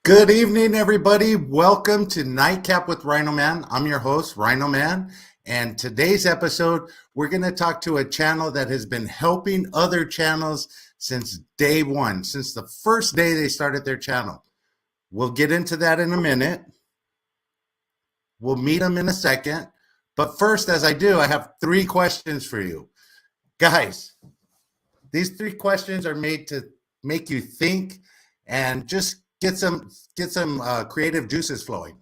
Good evening, everybody. Welcome to Nightcap with Rhino Man. I'm your host, Rhino Man. And today's episode, we're going to talk to a channel that has been helping other channels since day one, since the first day they started their channel. We'll get into that in a minute. We'll meet them in a second. But first, as I do, I have 3 questions for you. Guys, these 3 questions are made to make you think and just get some creative juices flowing.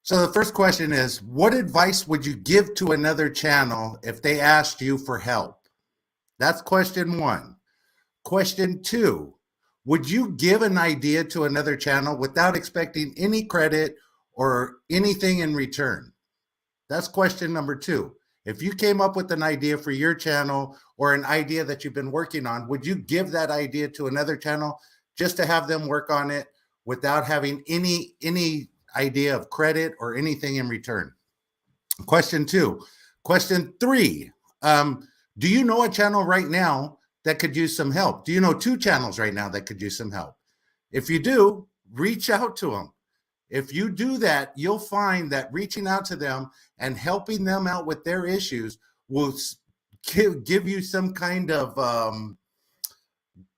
So the first question is, what advice would you give to another channel if they asked you for help? That's question 1. Question 2, would you give an idea to another channel without expecting any credit or anything in return? That's question number 2. If you came up with an idea for your channel or an idea that you've been working on, would you give that idea to another channel just to have them work on it without having any idea of credit or anything in return? Question 2. Question 3, do you know a channel right now that could use some help? Do you know 2 channels right now that could use some help? If you do, reach out to them. If you do that, you'll find that reaching out to them and helping them out with their issues will give you some kind of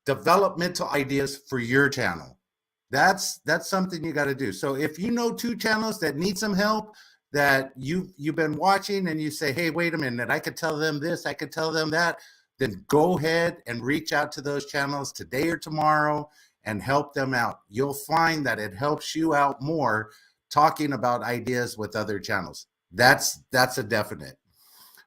developmental ideas for your channel. That's something you got to do. So if you know 2 channels that need some help that you've been watching and you say, hey, wait a minute, I could tell them this, I could tell them that, then go ahead and reach out to those channels today or tomorrow and help them out. You'll find that it helps you out more talking about ideas with other channels. That's a definite.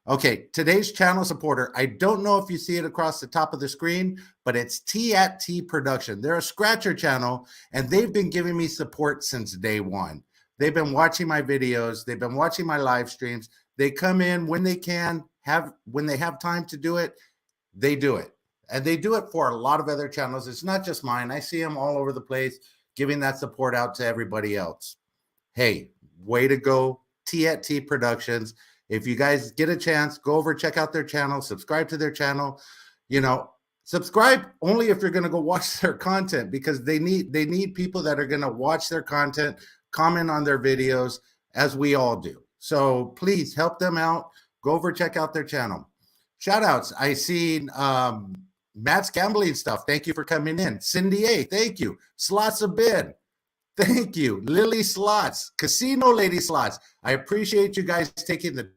Okay, today's channel supporter, I don't know if you see it across the top of the screen, but it's T@T Production. They're a scratcher channel, and they've been giving me support since day one. They've been watching my videos. They've been watching my live streams. They come in when they can, when they have time to do it, they do it. And they do it for a lot of other channels. It's not just mine. I see them all over the place giving that support out to everybody else. Hey, way to go, T@T Productions. If you guys get a chance, go over, check out their channel, subscribe to their channel. You know, subscribe only if you're going to go watch their content, because they need people that are going to watch their content, comment on their videos, as we all do. So please help them out. Go over, check out their channel. Shout outs. I seen Matt's Gambling Stuff. Thank you for coming in. Cindy A, thank you. Slots a Bid. Thank you. Lily Slots, Casino Lady Slots. I appreciate you guys taking the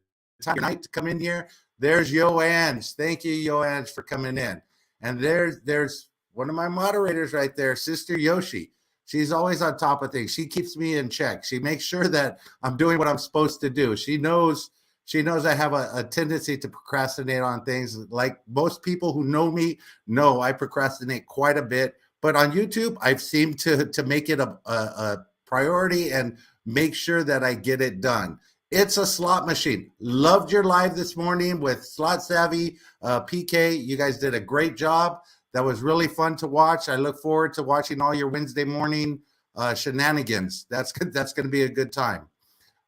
time tonight to come in here. There's Yoange. Thank you, Yoange, for coming in. And there's one of my moderators right there, Sister Yoshi. She's always on top of things. She keeps me in check. She makes sure that I'm doing what I'm supposed to do. She knows I have a tendency to procrastinate on things. Like most people who know me know I procrastinate quite a bit. But on YouTube, I've seemed to make it a priority and make sure that I get it done. It's a slot machine. Loved your live this morning with Slot Savvy, PK. You guys did a great job. That was really fun to watch. I look forward to watching all your Wednesday morning shenanigans. That's going to be a good time.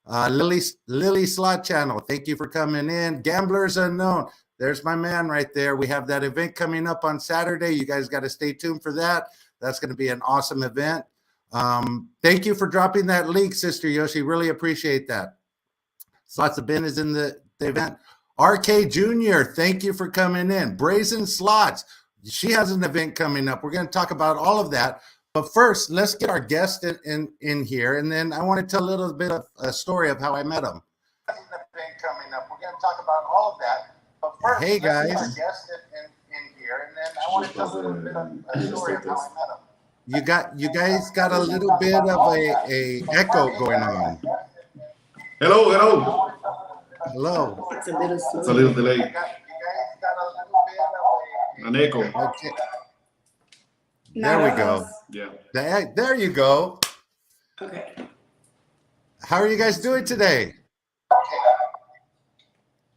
Lily Slot Channel, thank you for coming in. Gamblers Unknown. There's my man right there. We have that event coming up on Saturday. You guys got to stay tuned for that. That's going to be an awesome event. Thank you for dropping that link, Sister Yoshi. Really appreciate that. Slots of Ben is in the event. RK Jr., thank you for coming in. Brazen Slots, she has an event coming up. We're going to talk about all of that. But first, let's get our guest in here, and then I want to tell a little bit of a story of how I met him. Coming up, we're going to talk about all of that. But first, hey guys, let's get our guest in here, and then I want to tell a little bit of a story of how I met him. You guys got a little bit of a echo going on. Hello. It's a little slow. It's a little delay. You guys got a little bit of an echo. Okay. There we go. Yeah. There you go. Okay. How are you guys doing today?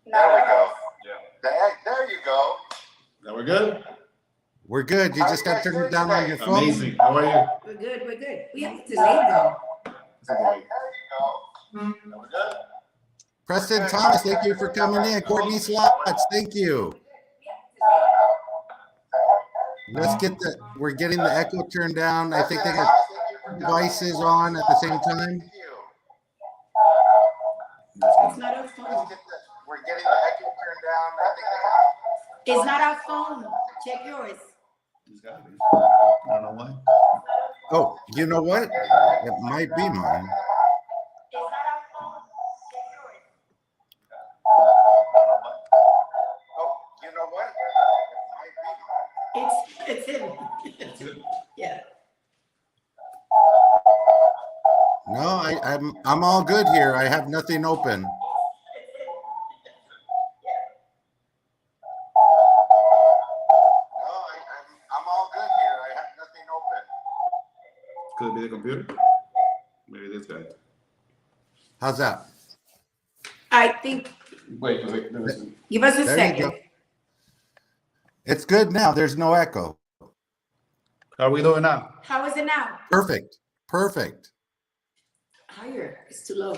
There we go. Yeah. There you go. Now we're good? We're good. You just got to turn it down on your phone. Amazing. How are you? We're good. We have to delay though. There you go. Now we're good? Preston Thomas, thank you for coming in. Courtney Slots, thank you. Let's get we're getting the echo turned down. I think they got devices on at the same time? It's not our phone. We're getting the echo turned down. I think It's not our phone. Check yours. It's gotta be. I don't know why. oh, you know what? It might be mine. It's not our phone. Check yours. Oh, you know what? It might be mine. It's him. Yeah. No, I'm all good here. I have nothing open. No, I'm all good here. I have nothing open. Could it be the computer? Maybe this guy. How's that? I think. Wait. Let me see. Give us a There you second. go. It's good now. There's no echo. How are we doing now? How is it now? Perfect. Perfect. Higher. It's too low.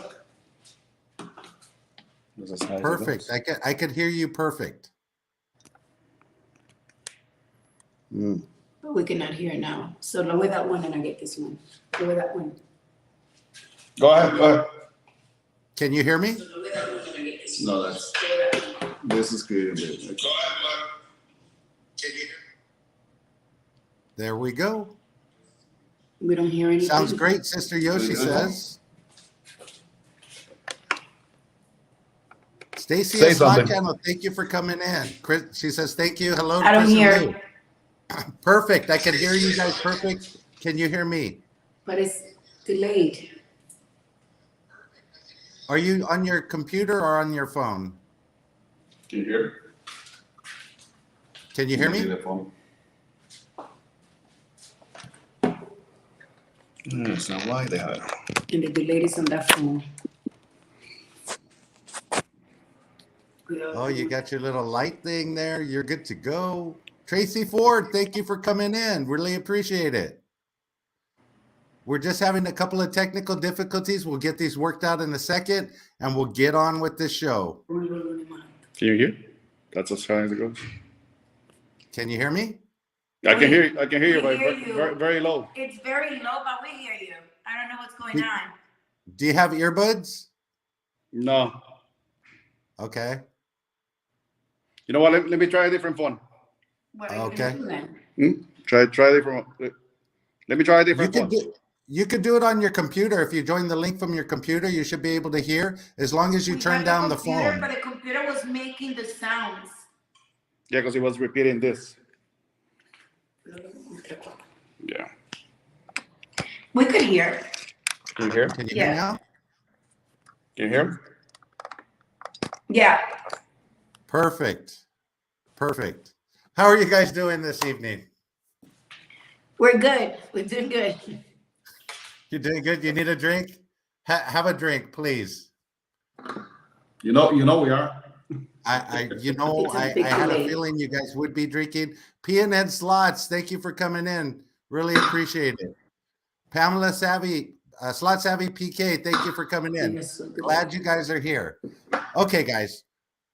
Perfect. I could hear you perfect. But we cannot hear it now. So lower that one and I get this one. Lower that one. Go ahead. Can you hear me? So lower that one and I get this one. No, this is good. Go ahead. Can you hear? There we go. We don't hear anything. Sounds great, Sister Yoshi says. Stacy Say at Slot something. Channel, thank you for coming in. Chris, she says thank you. Hello to I don't Chris and hear. Lou. Perfect. I can hear you guys perfect. Can you hear me? But it's delayed. Are you on your computer or on your phone? Can you hear? Can you hear me? It's not like that. And the delayed is on that phone. Oh, you got your little light thing there. You're good to go. Tracy Ford, thank you for coming in. Really appreciate it. We're just having a couple of technical difficulties. We'll get these worked out in a second, and we'll get on with the show. Can you hear? That's as far as it goes. Can you hear me? I can hear you. I can hear you, We but hear you. very, very low. It's very low, but we hear you. I don't know what's going on. Do you have earbuds? No. Okay. You know what? Let me try a different phone. What are you Okay. gonna do then? Try a different. Let me try a different phone. You could do it on your computer. If you join the link from your computer, you should be able to hear as long as you We turn got down the computer, phone. But the computer was making the sounds. Yeah, because he was repeating this. Yeah. We could hear. Can you hear? Can you Yeah. hear now? Can you hear? Yeah. Perfect. Perfect. How are you guys doing this evening? We're good. We're doing good. You're doing good. You need a drink? Have a drink, please. You know we are. I It's a big had a delay. feeling you guys would be drinking. PNN Slots, thank you for coming in. Really appreciate it. Pamela Savvy, Slot Savvy PK, thank you for coming in. Yes, so good. Glad you guys are here. Okay, guys,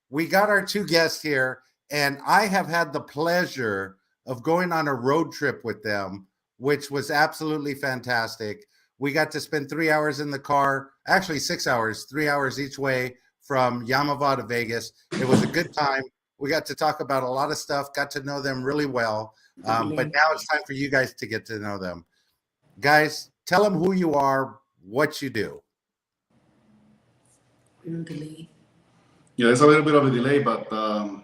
we got our two guests here, and I have had the pleasure of going on a road trip with them, which was absolutely fantastic. We got to spend 3 hours in the car, actually 6 hours, 3 hours each way from Yamava to Vegas. It was a good time. We got to talk about a lot of stuff, got to know them really well. But now it's time for you guys to get to know them. Guys, tell them who you are, what you do. Delay. Yeah, there's a little bit of a delay, but for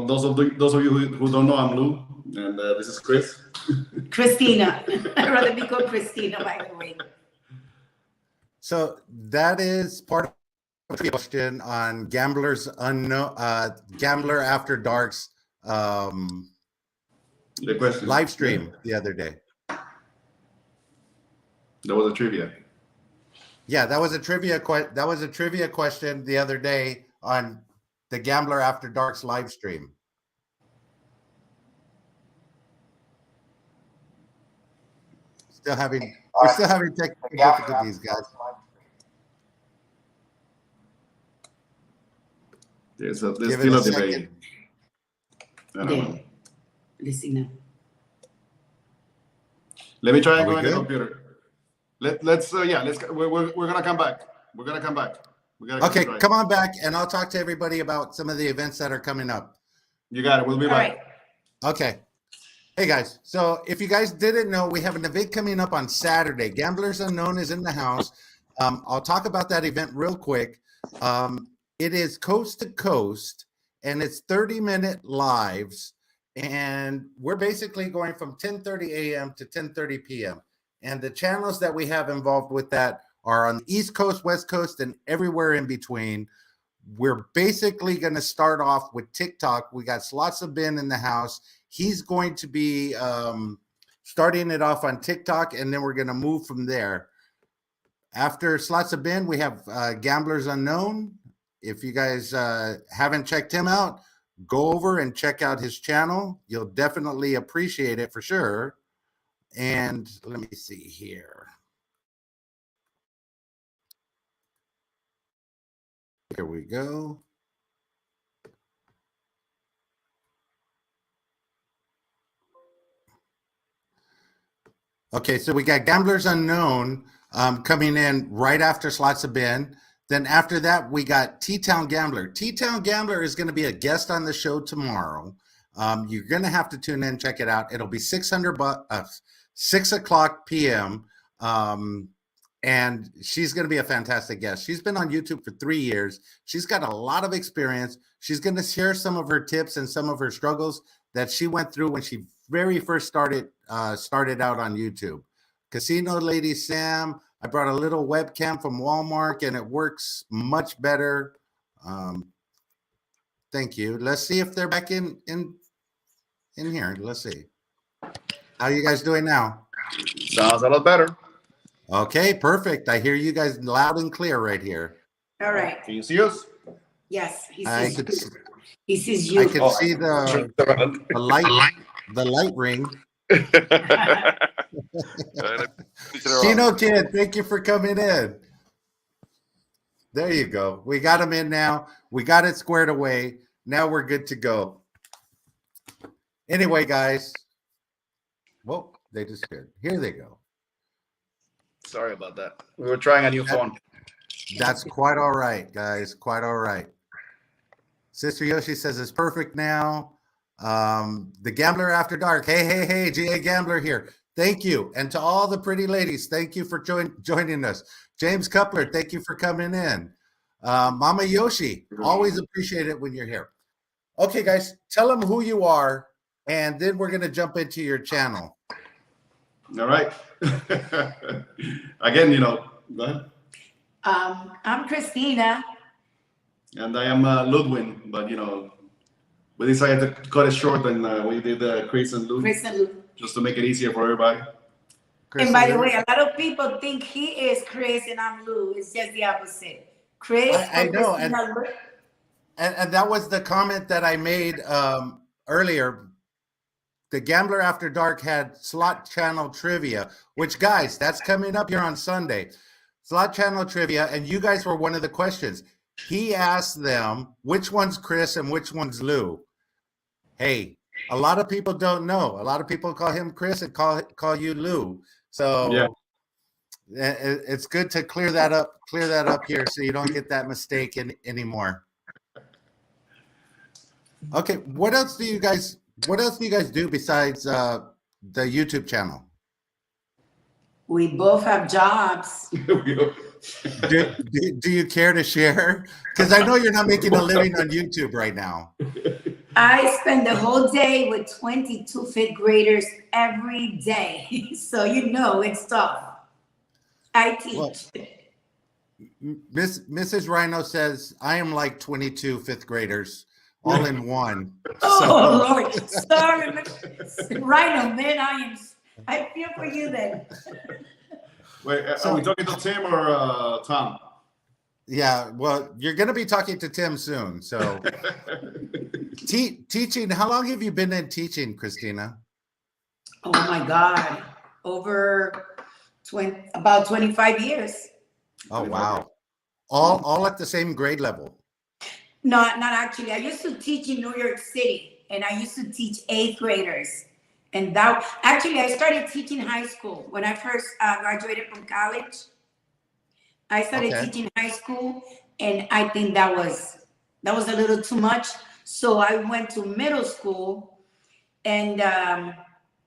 those of you who don't know, I'm Lou, and this is Chris. Christina. I'd rather be called Christina, by the way. So that is part of the question on Gambler After Dark's The question. live stream the other day. That was a trivia. Yeah, that was a trivia question the other day on the Gambler After Dark's live stream. We're still having technical difficulties, guys. There's Give still it a a delay. second. I don't know. Listen now. Let me try and Are go we in the good? computer. Let's we're gonna come back. We're gonna come back. We gotta Okay, try. come on back, and I'll talk to everybody about some of the events that are coming up. You got it. We'll be All back. right. Okay. Hey guys, so if you guys didn't know, we have an event coming up on Saturday. Gamblers Unknown is in the house. I'll talk about that event real quick. It is coast to coast, and it's 30-minute lives, and we're basically going from 10:30 a.m. to 10:30 p.m. And the channels that we have involved with that are on the East Coast, West Coast, and everywhere in between. We're basically going to start off with TikTok. We got Slots of Ben in the house. He's going to be starting it off on TikTok, and then we're going to move from there. After Slots of Ben, we have Gamblers Unknown. If you guys haven't checked him out, go over and check out his channel. You'll definitely appreciate it for sure. And let me see here. Here we go. Okay, so we got Gamblers Unknown coming in right after Slots of Ben. Then after that, we got T-Town Gambler. T-Town Gambler is going to be a guest on the show tomorrow. You're going to have to tune in, check it out. It'll be 6 o'clock p.m. And she's going to be a fantastic guest. She's been on YouTube for 3 years. She's got a lot of experience. She's going to share some of her tips and some of her struggles that she went through when she very first started out on YouTube. Casino Lady Sam, I brought a little webcam from Walmart and it works much better. Thank you. Let's see if they're back in here. Let's see. How are you guys doing now? Sounds a lot better. Okay, perfect. I hear you guys loud and clear right here. All right. Can you see us? Yes, he I sees could, you. He sees you. I could see the light ring. Chino Kid, thank you for coming in. There you go. We got him in now. We got it squared away. Now we're good to go. Anyway, guys. Whoa, they disappeared. Here they go. Sorry about that. We were trying a new phone. That's quite all right, guys. Quite all right. Sister Yoshi says it's perfect now. The Gambler After Dark. Hey, GA Gambler here. Thank you. And to all the pretty ladies, thank you for joining us. James Coupler, thank you for coming in. Mama Yoshi, always appreciate it when you're here. Okay, guys, tell them who you are, and then we're going to jump into your channel. All right. Again, go ahead. I'm Christina. And I am Ludwin, but we decided to cut it short, and we did Chris and Lou, just to make it easier for everybody. Chris and by the way, a lot of people think he is Chris and I'm Lou. It's just the opposite. Chris. I know, and that was the comment that I made earlier. The Gambler After Dark had Slot Channel Trivia, which, guys, that's coming up here on Sunday. Slot Channel Trivia, and you guys were one of the questions. He asked them, which one's Chris and which one's Lou? Hey, a lot of people don't know. A lot of people call him Chris and call you Lou. So yeah, it's good to clear that up here so you don't get that mistake anymore. Okay, what else do you guys do besides the YouTube channel? We both have jobs. Do you care to share? Because I know you're not making a living on YouTube right now. I spend the whole day with 22 fifth graders every day. So it's tough. I teach. Well, Mrs. Rhino says, I am like 22 fifth graders all in one. Oh, Lord. Sorry, Rhino, man, I feel for you then. Wait, are we talking to Tim or Tom? Yeah, well, you're going to be talking to Tim soon. So, teaching. How long have you been in teaching, Christina? Oh my God, about 25 years. Oh wow, all at the same grade level. No, not actually. I used to teach in New York City, and I used to teach 8th graders. And that actually, I started teaching high school when I first graduated from college. I started teaching high school, and I think that was a little too much. So I went to middle school, and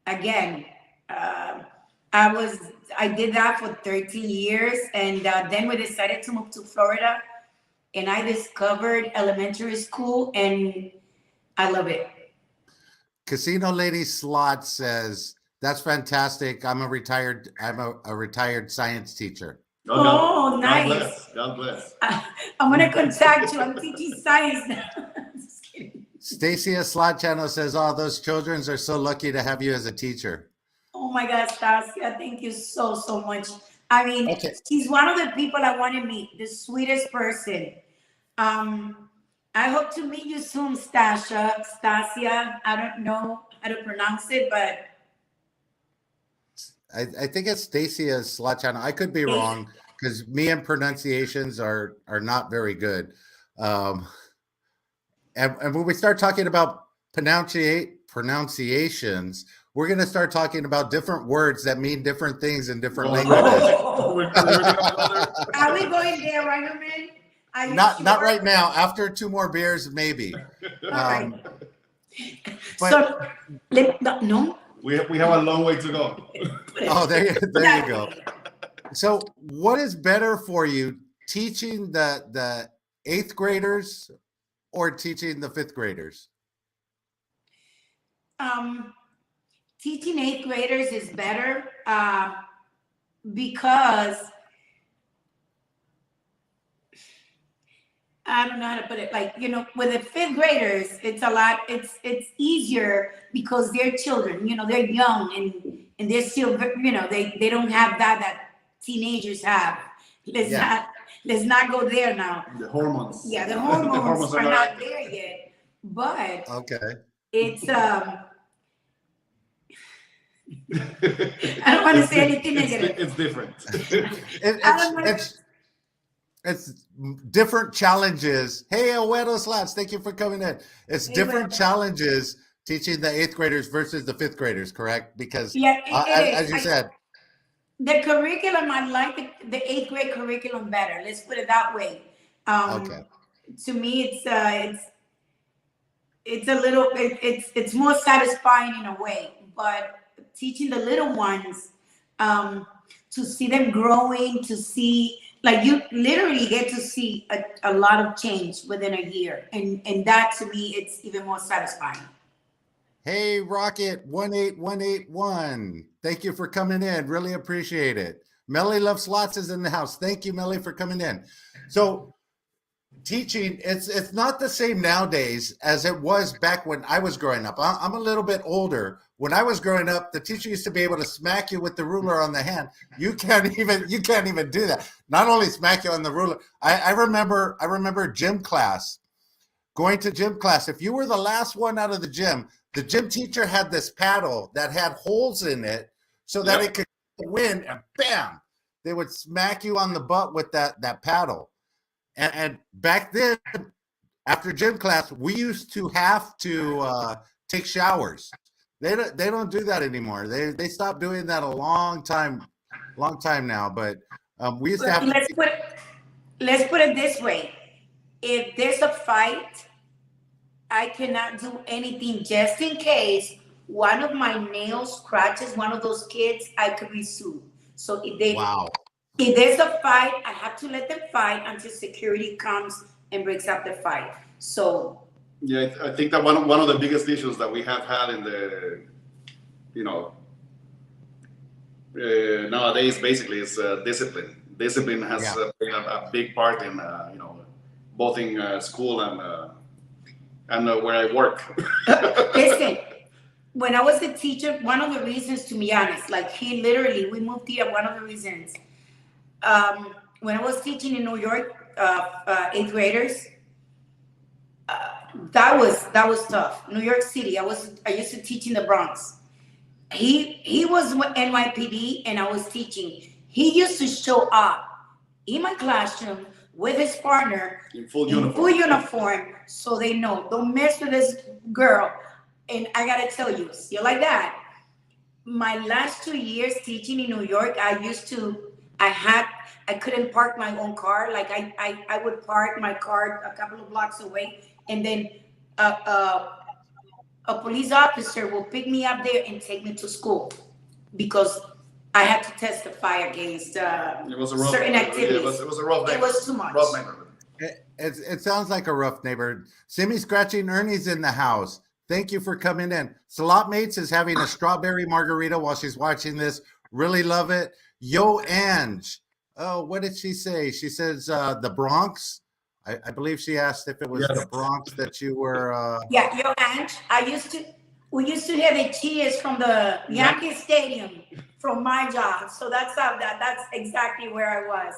again, I did that for 13 years, and then we decided to move to Florida, and I discovered elementary school, and I love it. Casino Lady Slot says, "That's fantastic. I'm a retired science teacher." Oh, nice. God bless. God bless. I'm gonna contact you. I'm teaching science now. Just kidding. Stacia Slot Channel says, "Oh, those children are so lucky to have you as a teacher." Oh my God, Stasia, thank you so much. I mean, she's one of the people I want to meet, the sweetest person. I hope to meet you soon, Stasia. I don't know how to pronounce it, but I think it's Stacia Slot Channel. I could be wrong because me and pronunciations are not very good. And when we start talking about pronunciations, we're going to start talking about different words that mean different things in different languages. Are we going there, Rhino Man? Not right now. After 2 more beers, maybe. Right. But, no. We have a long way to go. Oh, there you go. So, what is better for you, teaching the 8th graders or teaching the 5th graders? Teaching 8th graders is better because I don't know how to put it. Like, with the 5th graders, it's a lot. It's easier because they're children. They're young and they're still. They don't have that teenagers have. Let's not go there now. The hormones. Yeah, the hormones are not there yet. But it's I don't want to say anything negative. It's different. It's different challenges. Hey, Abuelo Slats, thank you for coming in. It's different challenges teaching the 8th graders versus the 5th graders, correct? Because as you said, the curriculum, I like the 8th grade curriculum better. Let's put it that way. To me, it's more satisfying in a way. But teaching the little ones, to see them growing, to see. Like, you literally get to see a lot of change within a year. And that, to me, it's even more satisfying. Hey, Rocket 18181. Thank you for coming in. Really appreciate it. Melly Loves Slots is in the house. Thank you, Melly, for coming in. So teaching, it's not the same nowadays as it was back when I was growing up. I'm a little bit older. When I was growing up, the teacher used to be able to smack you with the ruler on the hand. You can't even do that. Not only smack you on the ruler. I remember gym class. Going to gym class. If you were the last one out of the gym teacher had this paddle that had holes in it so that it could win, and bam, they would smack you on the butt with that paddle. And back then, after gym class, we used to have to take showers. They don't do that anymore. They stopped doing that a long time now. But we used to have. Let's put it this way: if there's a fight, I cannot do anything just in case one of my nails scratches one of those kids. I could be sued. So if there's a fight, I have to let them fight until security comes and breaks up the fight. So. Yeah, I think that one of the biggest issues that we have had in the, nowadays basically is discipline. Discipline has played a big part in, both in school and where I work. Listen, when I was a teacher, one of the reasons, to be honest, we moved here. One of the reasons, when I was teaching in New York, 8th graders. That was tough. New York City. I used to teach in the Bronx. He was NYPD and I was teaching. He used to show up in my classroom with his partner in full uniform, so they know, don't mess with this girl. And I gotta tell you, still like that, my last 2 years teaching in New York, I couldn't park my own car. Like I would park my car a couple of blocks away, and then a police officer will pick me up there and take me to school because I had to testify against It was a rough, certain activities. Yeah, it was a rough It was too much. Rough neighborhood. It sounds like a rough neighborhood. Simmy Scratching Ernie's in the house. Thank you for coming in. Salot Mates is having a strawberry margarita while she's watching this. Really love it. Yo, Ange. Oh, what did she say? She says the Bronx. I believe she asked if it was the Bronx that you were. Yeah, yo, Ange. We used to have the cheers from the Yankee Stadium from my job. So that's exactly where I was.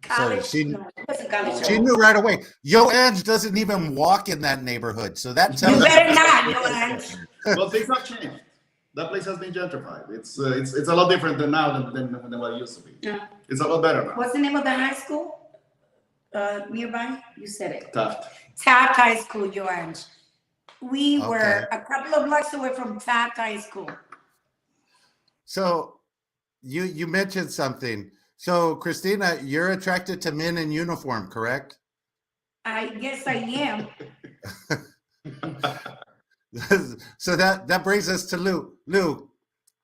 College. So No, it wasn't college. she knew right away. Yo, Ange doesn't even walk in that neighborhood. So that tells You better not, yo, Ange. Well, things have changed. That place has been gentrified. It's a lot different than now than what it used to be. Yeah. It's a lot better now. What's the name of the high school? Nearby? You said it. Taft. Taft High School, yo, Ange. We were Okay. a couple of blocks away from Taft High School. So you mentioned something. So Christina, you're attracted to men in uniform, correct? I guess I am. So that brings us to Lou. Lou,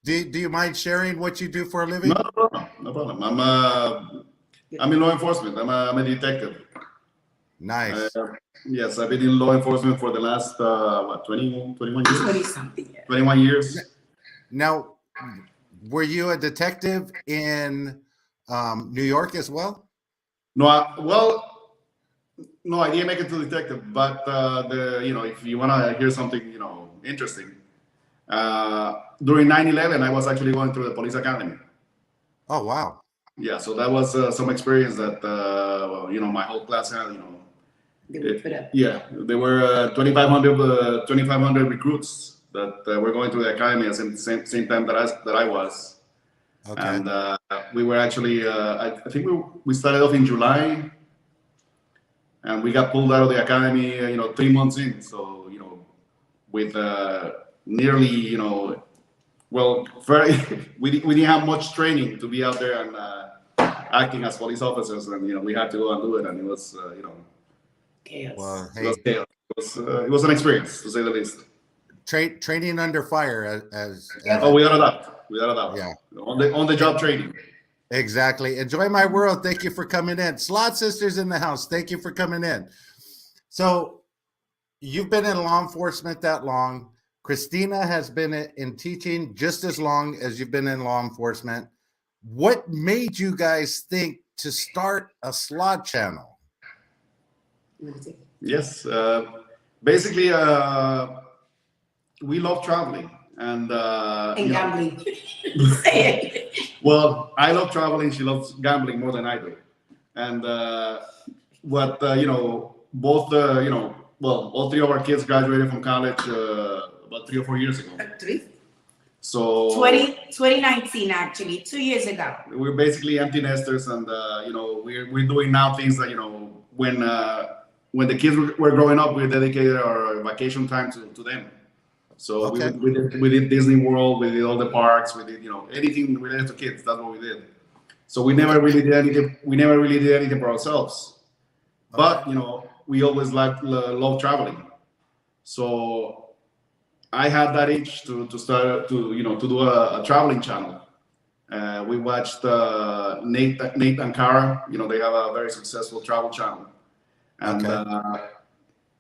do you mind sharing what you do for a living? No problem. No problem. I'm in law enforcement. I'm a detective. Nice. Yes, I've been in law enforcement for the last 21 years. 20-something. Yeah. 21 years. Now, were you a detective in New York as well? No, no, I didn't make it to detective, but if you want to hear something, interesting, during 9/11, I was actually going through the police academy. Oh, wow. Yeah, so that was some experience that my whole class had. They would put up. Yeah, there were 2,500 recruits that were going through the academy at the same time that I was. Okay. And we were actually, I think we started off in July, and we got pulled out of the academy, 3 months in. So, with nearly, we didn't have much training to be out there and acting as police officers, and we had to go and do it, and it was, Chaos. Well, it hey, was chaos. It was an experience, to say the least. training under fire as Oh, without a doubt. Yeah. On the job training. Exactly. Enjoy my world. Thank you for coming in. Slot Sisters in the house. Thank you for coming in. So you've been in law enforcement that long. Christina has been in teaching just as long as you've been in law enforcement. What made you guys think to start a slot channel? Yes. Basically, we love traveling. And gambling. Well, I love traveling. She loves gambling more than I do. And both all three of our kids graduated from college about 3 or 4 years ago. 3? So 2019, actually, 2 years ago. we're basically empty nesters, and we're doing now things that when the kids were growing up, we dedicated our vacation time to them. So Okay. we did Disney World, we did all the parks, we did anything related to kids. That's what we did. So we never really did anything. We never really did anything for ourselves. But we always love traveling. So I had that itch to start to do a traveling channel. We watched Nate and Cara. They have a very successful travel channel. And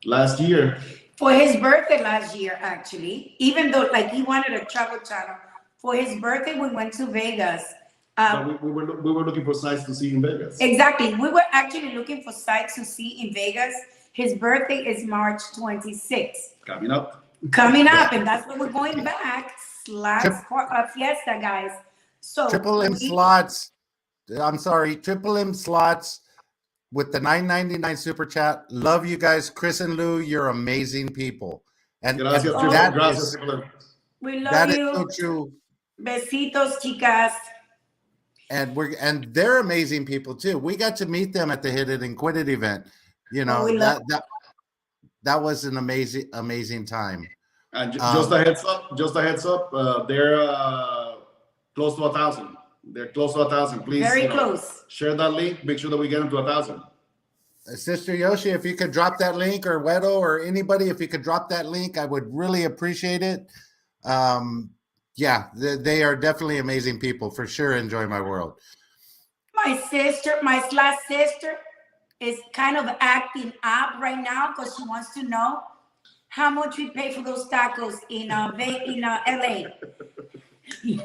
last year. For his birthday last year, actually, even though he wanted a travel channel, for his birthday we went to Vegas. We were looking for sites to see in Vegas. Exactly, we were actually looking for sites to see in Vegas. His birthday is March 26th. Coming up, and that's when we're going back. Fiesta, guys. So Triple M Slots. I'm sorry, Triple M Slots. With the $9.99 super chat, love you guys, Chris and Lou. You're amazing people, and gracias, that we love you. is so true. Besitos, chicas. And they're amazing people too. We got to meet them at the Hit It and Quit It event. That was an amazing time. And just a heads up, they're close to 1,000. They're close to 1,000. Please, Very close. Share that link. Make sure that we get them to 1,000. Sister Yoshi, if you could drop that link, or Wedo, or anybody, if you could drop that link, I would really appreciate it. Yeah, they are definitely amazing people. For sure, enjoy my world. My slot sister, is kind of acting up right now because she wants to know how much we pay for those tacos in LA. We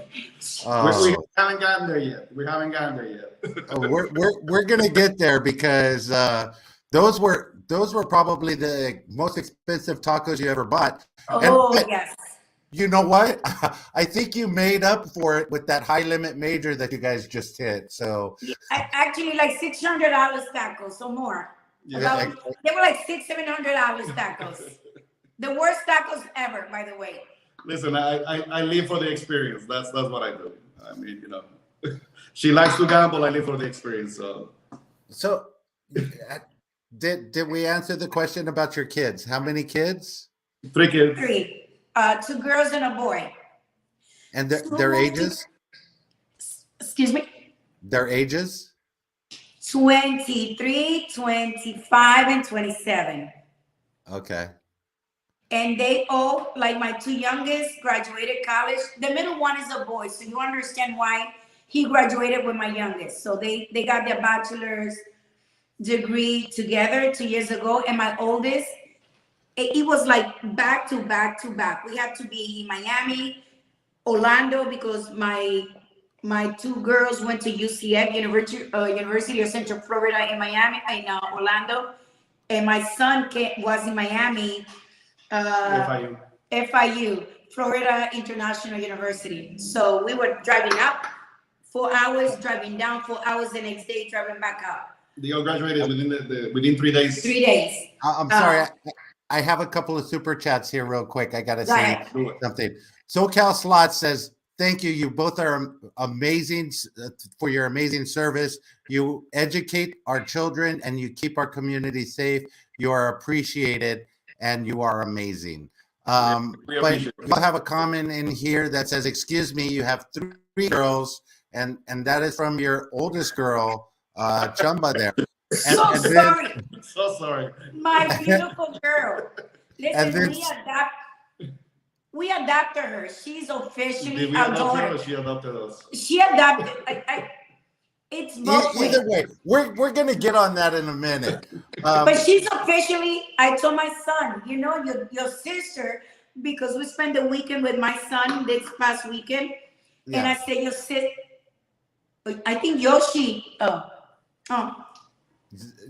haven't gotten there yet. We're gonna get there, because those were probably the most expensive tacos you ever bought. Yes. You know what? I think you made up for it with that high limit major that you guys just hit. So actually, like $600 tacos or more. Yeah. They were like $700 tacos. The worst tacos ever, by the way. Listen, I live for the experience. That's what I do. I mean, she likes to gamble. I live for the experience. So did we answer the question about your kids? How many kids? 3 kids. 3. 2 girls and a boy. And their ages? Excuse me? Their ages? 23, 25, and 27. Okay. And they all, like my 2 youngest, graduated college. The middle one is a boy, so you understand why he graduated with my youngest. So they got their bachelor's degree together 2 years ago. And my oldest, it was like back to back to back. We had to be in Miami, Orlando, because my 2 girls went to UCF, University of Central Florida in Miami, in Orlando. And my son was in Miami, FIU, Florida International University. So we were driving up 4 hours, driving down 4 hours the next day, driving back up. They all graduated within 3 days. 3 days. I'm sorry. I have a couple of super chats here real quick. I got to say something. SoCal Slot says, thank you. You both are amazing for your amazing service. You educate our children and you keep our community safe. You are appreciated and you are amazing. But you have a comment in here that says, excuse me, you have 3 girls, and that is from your oldest girl, Chumba there. So sorry. My beautiful girl. Listen, we adopted her. She's officially our daughter. She adopted us. She adopted. It's both ways. Either way, we're gonna get on that in a minute. But she's officially. I told my son, your sister, because we spent the weekend with my son this past weekend, and I said, your sister. I think Yoshi.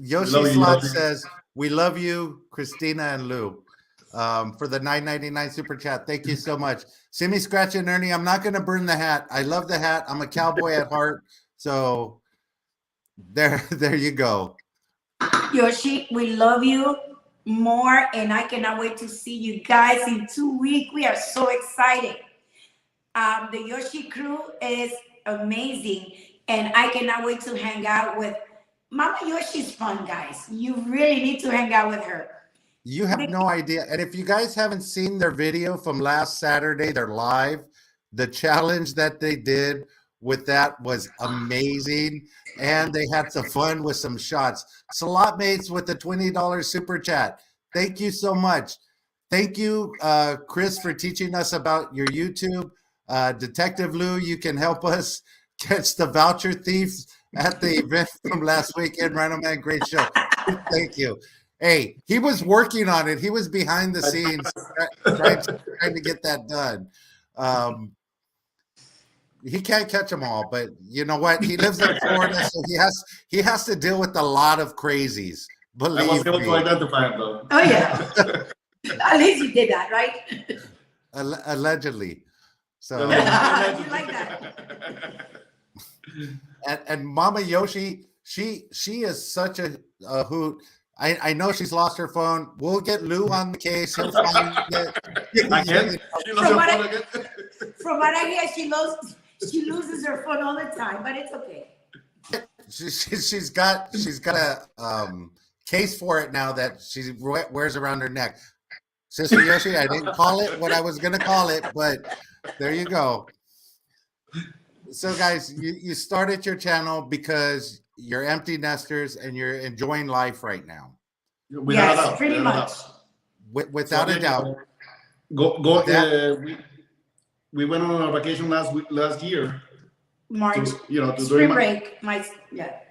Yoshi Slot says, we love you, Christina and Lou, for the $9.99 super chat. Thank you so much. Simmy, Scratch, and Ernie, I'm not going to burn the hat. I love the hat. I'm a cowboy at heart. So there you go. Yoshi, we love you more, and I cannot wait to see you guys in 2 weeks. We are so excited. The Yoshi crew is amazing, and I cannot wait to hang out with Mama Yoshi's fun, guys. You really need to hang out with her. You have no idea. And if you guys haven't seen their video from last Saturday, they're live. The challenge that they did with that was amazing. And they had some fun with some shots. Slot Mates with the $20 super chat. Thank you so much. Thank you, Chris, for teaching us about your YouTube. Detective Lou, you can help us catch the voucher thieves at the event from last weekend. Rhino Man, great show. Thank you. Hey, he was working on it. He was behind the scenes trying to get that done. He can't catch them all, but you know what? He lives in Florida, so he has to deal with a lot of crazies. Believe me. I was able to identify him, though. Oh yeah, at least you did that, right? Allegedly. So you like that. And Mama Yoshi, she is such a hoot. I know she's lost her phone. We'll get Lou on the case. He'll find it. From what I hear, she loses her phone all the time, but it's okay. She's got a case for it now that she wears around her neck. Sister Yoshi, I didn't call it what I was going to call it, but there you go. So, guys, you started your channel because you're empty nesters and you're enjoying life right now. Without a Yes, doubt, pretty without a much. doubt. Without So a doubt. We went on a vacation last year March, to spring break.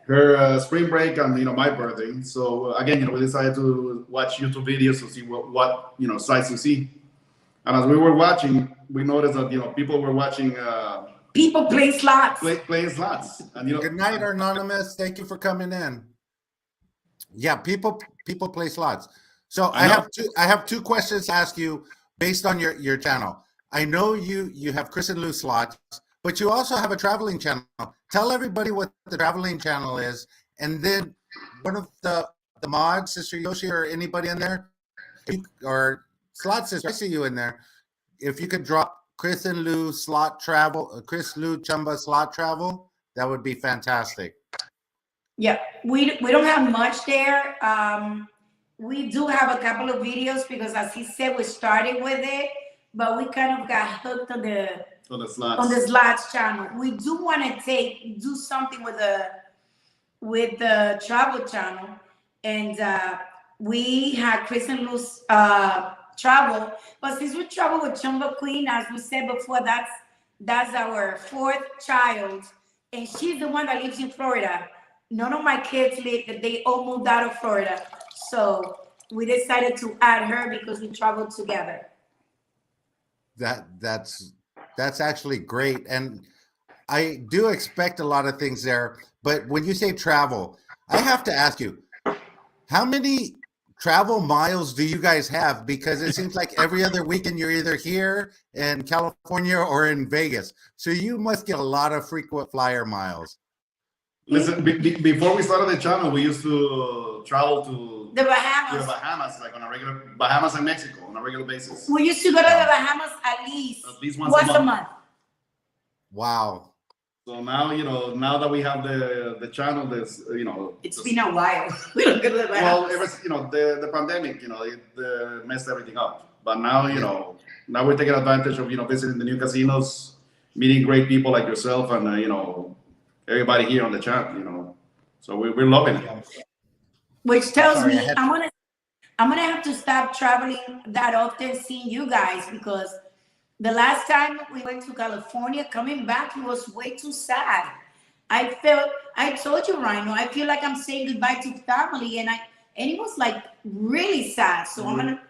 Her spring break and my birthday. So again, we decided to watch YouTube videos to see what sites to see. And as we were watching, we noticed that people were watching people play slots. Playing slots. And Good night, Anonymous. Thank you for coming in. Yeah, people play slots. So I have two questions to ask you based on your channel. I know you have Chris and Lou slots, but you also have a traveling channel. Tell everybody what the traveling channel is, and then one of the mods, Sister Yoshi, or anybody in there, or Slot Sister, I see you in there. If you could drop Chris and Lou slot travel, Chris Lou Chumba slot travel, that would be fantastic. Yeah, we don't have much there. We do have a couple of videos because, as he said, we started with it, but we kind of got hooked on the slots channel. We do want to do something with the travel channel, and we had Chris and Lou's travel. But since we travel with Chumba Queen, as we said before, that's our fourth child, and she's the one that lives in Florida. None of my kids live; they all moved out of Florida, so we decided to add her because we traveled together. That's actually great, and I do expect a lot of things there. But when you say travel, I have to ask you, how many travel miles do you guys have? Because it seems like every other weekend you're either here in California or in Vegas, so you must get a lot of frequent flyer miles. Listen, before we started the channel, we used to travel to the Bahamas. Like on a regular Bahamas and Mexico on a regular basis. We used to go to the Bahamas at least once a month. Wow. So now, now that we have the channel, there's, it's been a while. We don't go to the Bahamas. Well, the pandemic, it messed everything up. But now, now we're taking advantage of, visiting the new casinos, meeting great people like yourself, and everybody here on the chat, so we're loving it. Which tells me I'm gonna have to stop traveling that often, seeing you guys, because the last time we went to California, coming back, it was way too sad. I told you, Rhino, I feel like I'm saying goodbye to family, and it was like really sad. So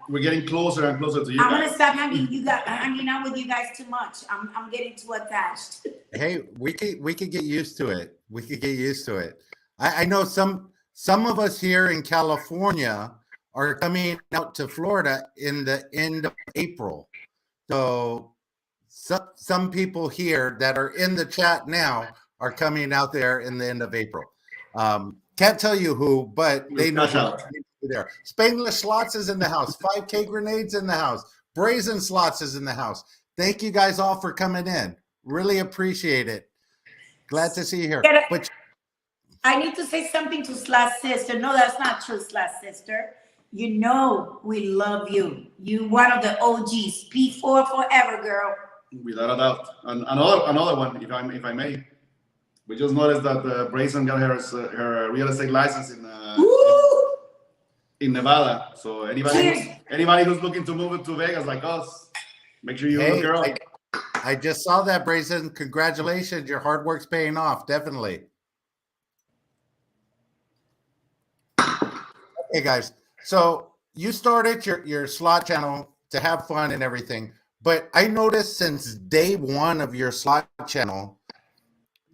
we're getting closer and closer to you. I'm gonna stop hanging out with you guys too much. I'm getting too attached. Hey, we could get used to it. We could get used to it. I know some of us here in California are coming out to Florida in the end of April. So some people here that are in the chat now are coming out there in the end of April. Can't tell you who, but they know there. Spanglish Slots is in the house. 5K Grenades in the house. Brazen Slots is in the house. Thank you guys all for coming in. Really appreciate it. Glad to see you here. But I need to say something to Slot Sister. No, that's not true, Slot Sister. We love you. You one of the OGs. P4 forever, girl. Without a doubt. And another one, if I may. We just noticed that Brazen got her real estate license in Nevada. So anybody who's looking to move it to Vegas like us, make sure you look her up. I just saw that, Brazen. Congratulations. Your hard work's paying off. Definitely. Hey, guys. So you started your slot channel to have fun and everything. But I noticed since day one of your slot channel,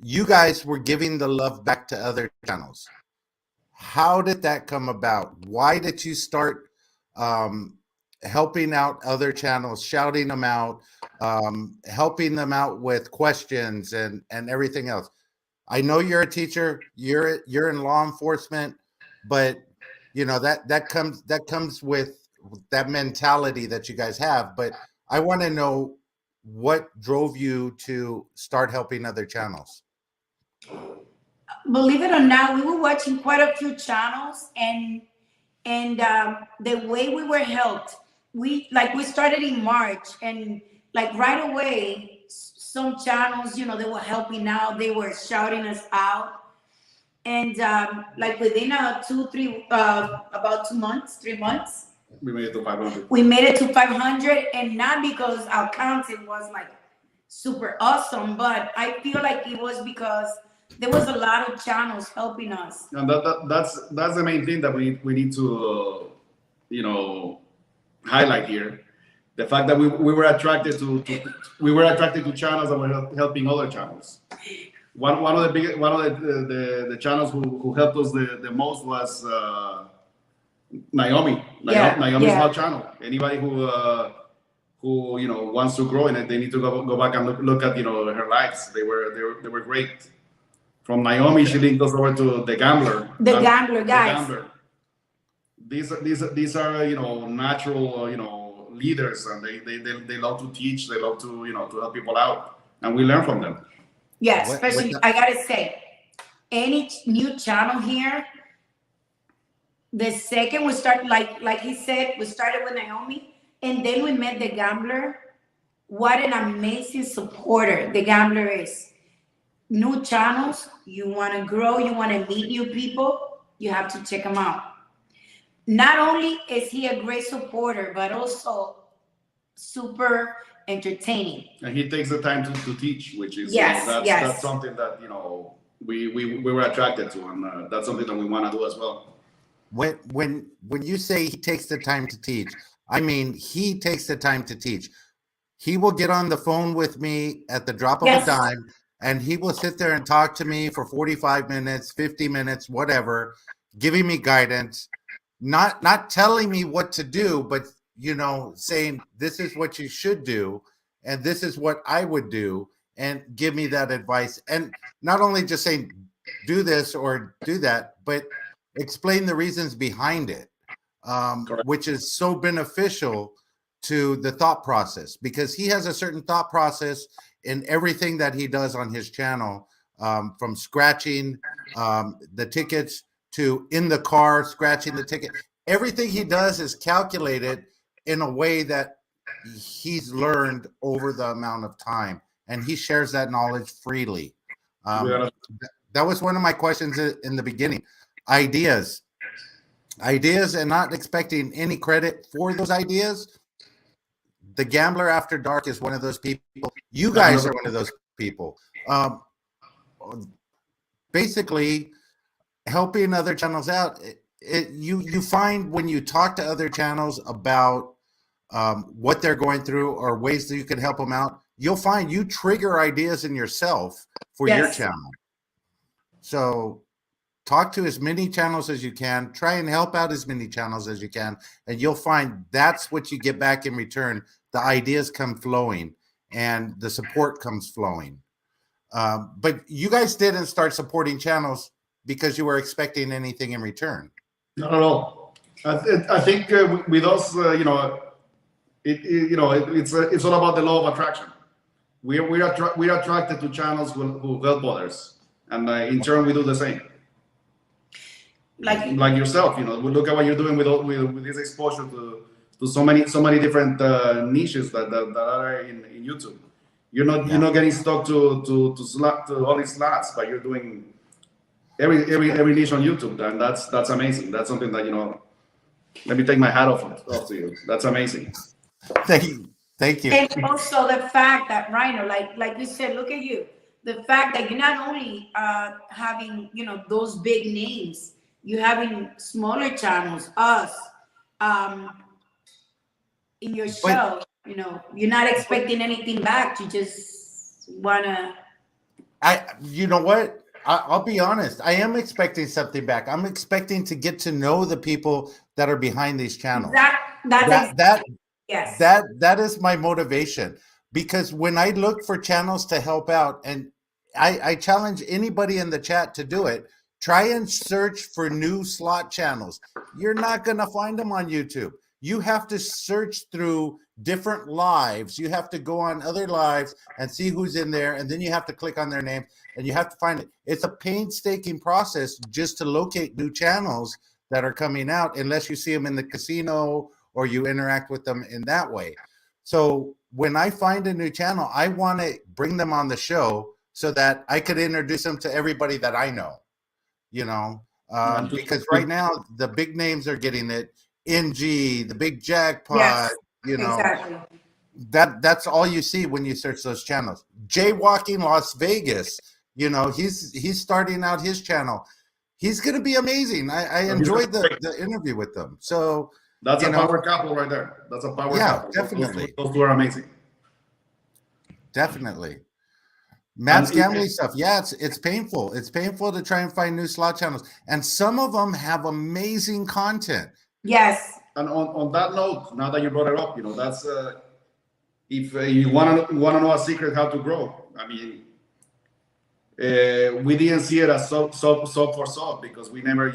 you guys were giving the love back to other channels. How did that come about? Why did you start helping out other channels, shouting them out, helping them out with questions and everything else? I know you're a teacher, you're in law enforcement, but that comes with that mentality that you guys have. But I want to know what drove you to start helping other channels. Believe it or not, we were watching quite a few channels, and the way we were helped, we started in March, and like right away, some channels, you know, they were helping out, they were shouting us out. And like within about 2 months, 3 months, We made it to 500. we made it to 500, and not because our content was like super awesome, but I feel like it was because there was a lot of channels helping us. And that's the main thing that we need to highlight here. The fact that we were attracted to channels that were helping other channels. One of the channels who helped us the most was Naomi. Naomi's Hot channel. Anybody who wants to grow in it, they need to go back and look at her lives. They were great. From Naomi, she linked us over to the Gambler. The Gambler guys. The Gambler. These are natural leaders, and they love to teach. They love to to help people out, and we learn from them. Yes, especially I gotta say, any new channel here, the second we start, like he said, we started with Naomi, and then we met the Gambler. What an amazing supporter the Gambler is. New channels, you want to grow, you want to meet new people, you have to check him out. Not only is he a great supporter, but also super entertaining. And he takes the time to teach, which is that's something that we were attracted to, and that's something that we want to do as well. When you say he takes the time to teach, I mean he takes the time to teach. He will get on the phone with me at the drop of a dime, and he will sit there and talk to me for 45 minutes, 50 minutes, whatever, giving me guidance, not telling me what to do, but saying this is what you should do, and this is what I would do, and give me that advice. And not only just saying do this or do that, but explain the reasons behind it, which is so beneficial to the thought process, because he has a certain thought process in everything that he does on his channel, from scratching the tickets to in the car scratching the ticket. Everything he does is calculated in a way that he's learned over the amount of time, and he shares that knowledge freely. That was one of my questions in the beginning. Ideas, and not expecting any credit for those ideas. The Gambler After Dark is one of those people. You guys are one of those people. Basically, helping other channels out. You find when you talk to other channels about what they're going through or ways that you can help them out, you'll find you trigger ideas in yourself for your channel. So talk to as many channels as you can, try and help out as many channels as you can, and you'll find that's what you get back in return. The ideas come flowing and the support comes flowing. But you guys didn't start supporting channels because you were expecting anything in return. Not at all. I think with us, it's all about the law of attraction. We're attracted to channels who help others, and in turn we do the same. Like yourself, we look at what you're doing with this exposure to so many different niches that are in YouTube. You're not getting stuck to all these slots, but you're doing every niche on YouTube, and that's amazing. That's something that let me take my hat off to you. That's amazing. Thank you. And also the fact that Rhino, like you said, look at you. The fact that you're not only having those big names, you're having smaller channels, us, in your show. You're not expecting anything back. You just wanna. You know what? I'll be honest. I am expecting something back. I'm expecting to get to know the people that are behind these channels. Yes. That is my motivation, because when I look for channels to help out, and I challenge anybody in the chat to do it, try and search for new slot channels. You're not going to find them on YouTube. You have to search through different lives. You have to go on other lives and see who's in there, and then you have to click on their name and you have to find it. It's a painstaking process just to locate new channels that are coming out, unless you see them in the casino or you interact with them in that way. So when I find a new channel, I want to bring them on the show so that I could introduce them to everybody that I know, because right now the big names are getting it. NG, the big jackpot, Yes, exactly. That's all you see when you search those channels. Jaywalking Las Vegas, he's starting out his channel. He's going to be amazing. I enjoyed the interview with them. So that's a power couple right there. That's a power couple. Definitely. Those two are amazing. Definitely. Matt's gambling stuff. Yeah, it's painful. It's painful to try and find new slot channels. And some of them have amazing content. Yes. And on that note, now that you brought it up, that's if you want to know a secret how to grow. I mean, we didn't see it as sub for sub because we never,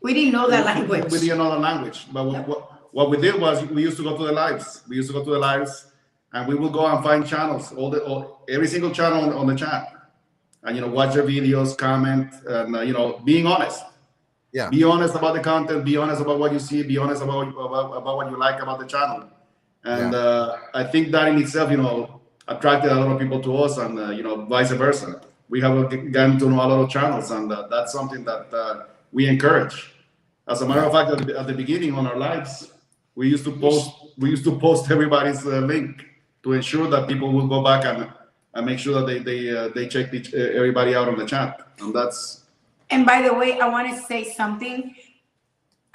we didn't know that language. We didn't know the language. But what we did was we used to go to the lives. And we will go and find channels, every single channel on the chat, and watch their videos, comment, and being honest. Yeah. Be honest about the content. Be honest about what you see. Be honest about what you like about the channel. And I think that in itself, attracted a lot of people to us, and vice versa. We have gotten to know a lot of channels, and that's something that we encourage. As a matter of fact, at the beginning on our lives, we used to post everybody's link to ensure that people will go back and make sure that they check everybody out on the chat, and that's. And by the way, I want to say something.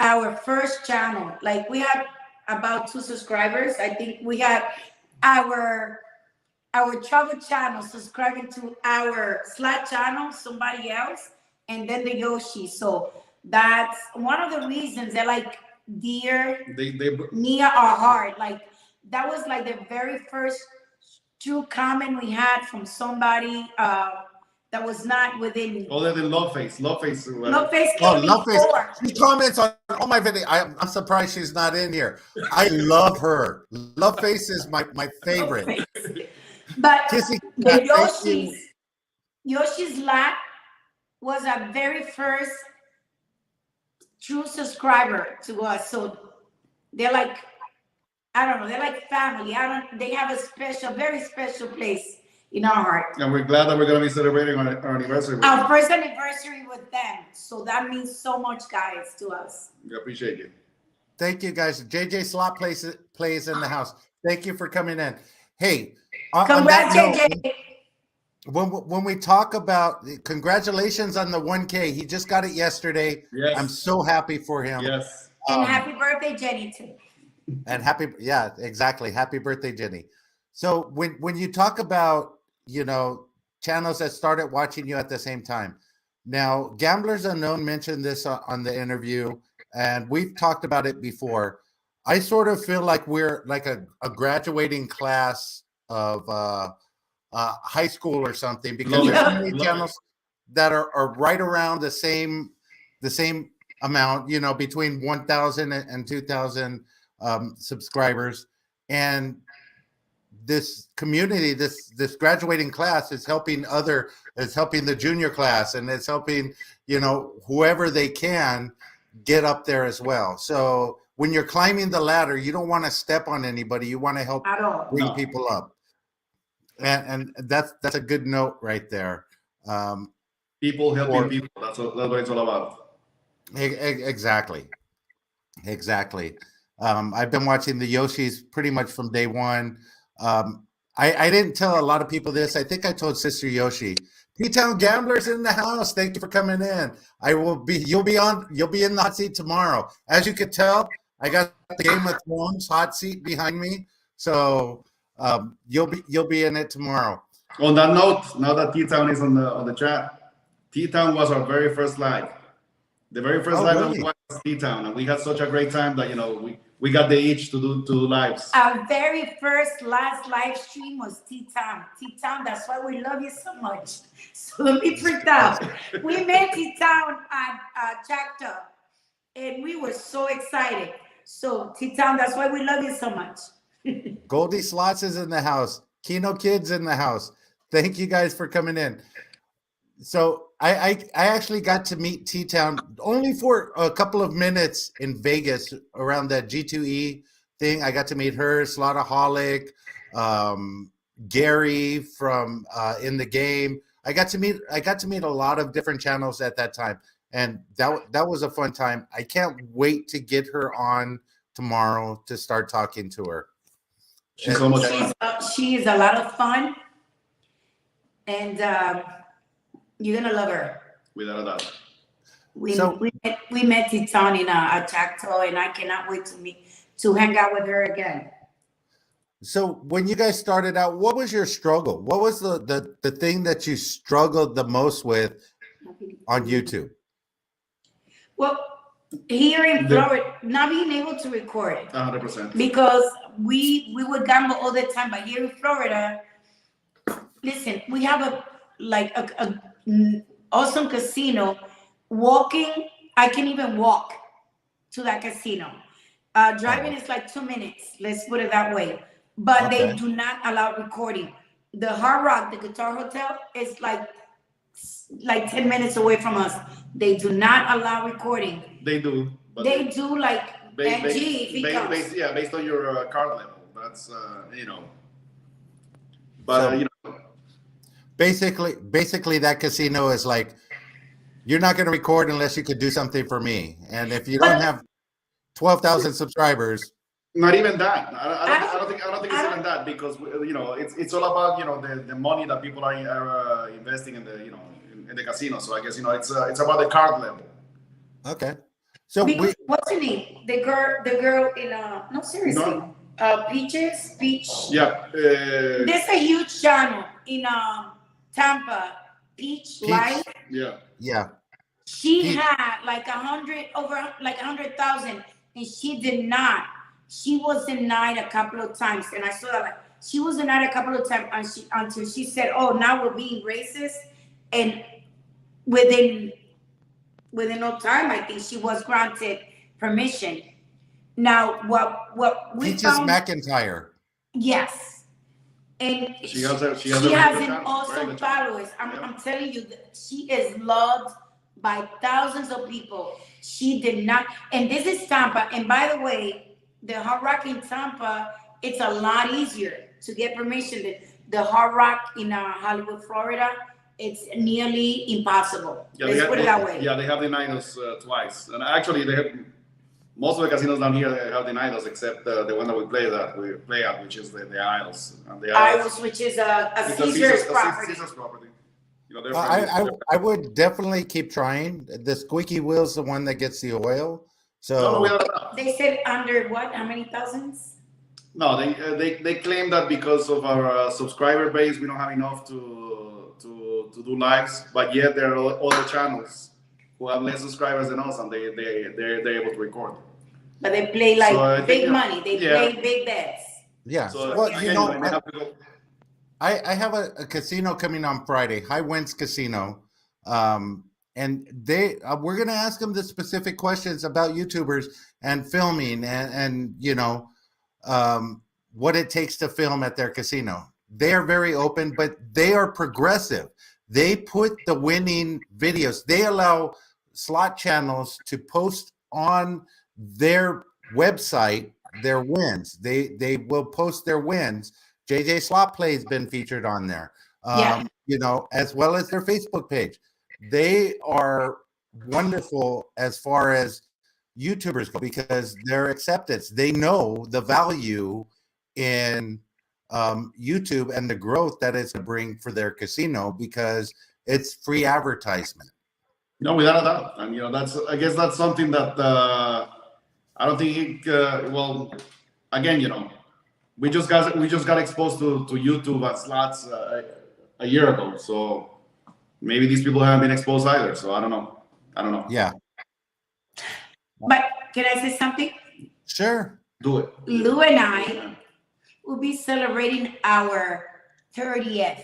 Our first channel, like we had about 2 subscribers. I think we had our travel channel subscribing to our slot channel, somebody else, and then the Yoshi. So that's one of the reasons they're like dear, near our heart. Like that was like the very first true comment we had from somebody that was not within. Other than Love Face. Love Face. She comments on all my videos. I'm surprised she's not in here. I love her. Love Face is my favorite. But the Yoshi's Lap was our very first true subscriber to us. So they're like, I don't know, they're like family. They have a very special place in our heart. And we're glad that we're going to be celebrating our anniversary. Our first anniversary with them. So that means so much, guys, to us. We appreciate you. Thank you, guys. JJ Slot plays in the house. Thank you for coming in. Hey, congrats, JJ. When we talk about congratulations on the 1K, he just got it yesterday. Yes. I'm so happy for him. Yes. And happy birthday, Jenny, too. And exactly. Happy birthday, Jenny. So when you talk about, channels that started watching you at the same time. Now, Gamblers Unknown mentioned this on the interview, and we've talked about it before. I sort of feel like we're like a graduating class of high school or something, because there's so many channels that are right around the same amount, between 1,000 and 2,000 subscribers. And this community, this graduating class is helping the junior class, and it's helping, whoever they can get up there as well. So when you're climbing the ladder, you don't want to step on anybody. You want to help bring people up. And that's a good note right there. People helping people. That's what it's all about. Exactly. I've been watching the Yoshis pretty much from day one. I didn't tell a lot of people this. I think I told Sister Yoshi. T-Town Gamblers in the house. Thank you for coming in. You'll be in the hot seat tomorrow. As you could tell, I got the Game of Thrones hot seat behind me. So you'll be in it tomorrow. On that note, now that T-Town is on the chat, T-Town was our very first live. The very first live that we watched was T-Town, and we had such a great time that we got the itch to do lives. Our very first last live stream was T-Town. T-Town, that's why we love you so much. So let me freak out. We met T-Town at Chapter, and we were so excited. So T-Town, that's why we love you so much. Goldie Slots is in the house. Kino Kids in the house. Thank you guys for coming in. So I actually got to meet T-Town only for a couple of minutes in Vegas around that G2E thing. I got to meet her, Slaughterholic, Gary from In the Game. I got to meet a lot of different channels at that time, and that was a fun time. I can't wait to get her on tomorrow to start talking to her. She's so much fun. She is a lot of fun, and you're gonna love her. Without a doubt. We met Titan in a Chacto, and I cannot wait to hang out with her again. So when you guys started out, what was your struggle? What was the thing that you struggled the most with on YouTube? Well, here in Florida, not being able to record it. 100%. Because we would gamble all the time, but here in Florida, listen, we have a awesome casino. Walking, I can even walk to that casino. Driving is like 2 minutes. Let's put it that way. But they do not allow recording. The Hard Rock, the Guitar Hotel, is like 10 minutes away from us. They do not allow recording. They do. But they do like based on your card level. That's But basically that casino is like, you're not going to record unless you could do something for me. And if you don't have 12,000 subscribers. Not even that. I don't think it's even that, because it's all about the money that people are investing in the casino. So I guess it's about the card level. Okay. So what's her name? The girl in no, seriously. No. Peach. Yeah. There's a huge channel in Tampa, Peach Life. Yeah. Yeah. She had like 100,000, and she did not. She was denied a couple of times, and I saw that like she was denied a couple of times until she said, "Oh, now we're being racist," and within no time, I think she was granted permission. Now, what we found, McIntyre. yes, and she has an awesome followers. I'm telling you, she is loved by thousands of people. She did not, and this is Tampa. And by the way, the Hard Rock in Tampa, it's a lot easier to get permission. The Hard Rock in Hollywood, Florida, it's nearly impossible. Yeah, Let's put it that way. Yeah, they have denied us twice, and actually, most of the casinos down here they have denied us, except the one that we play at, which is the Isles. And the Isles, which is a Caesar's property. Caesar's property. I would definitely keep trying. The squeaky wheel's the one that gets the oil. So they said under what? How many thousands? No, they claim that because of our subscriber base, we don't have enough to do lives. But yet there are other channels who have less subscribers than us, and they're able to record. But they play like big money. They play big bets. Yeah. So, I have a casino coming on Friday, High Winds Casino. And we're going to ask them the specific questions about YouTubers and filming and what it takes to film at their casino. They are very open, but they are progressive. They put the winning videos. They allow slot channels to post on their website their wins. They will post their wins. JJ Slot Play has been featured on there, as well as their Facebook page. They are wonderful as far as YouTubers go because their acceptance. They know the value in YouTube and the growth that it's going to bring for their casino because it's free advertisement. No, without a doubt, and I guess that's something that I don't think. We just got exposed to YouTube and slots a year ago, so maybe these people haven't been exposed either. So I don't know. Yeah. But can I say something? Sure. Do it. Lou and I will be celebrating our 30th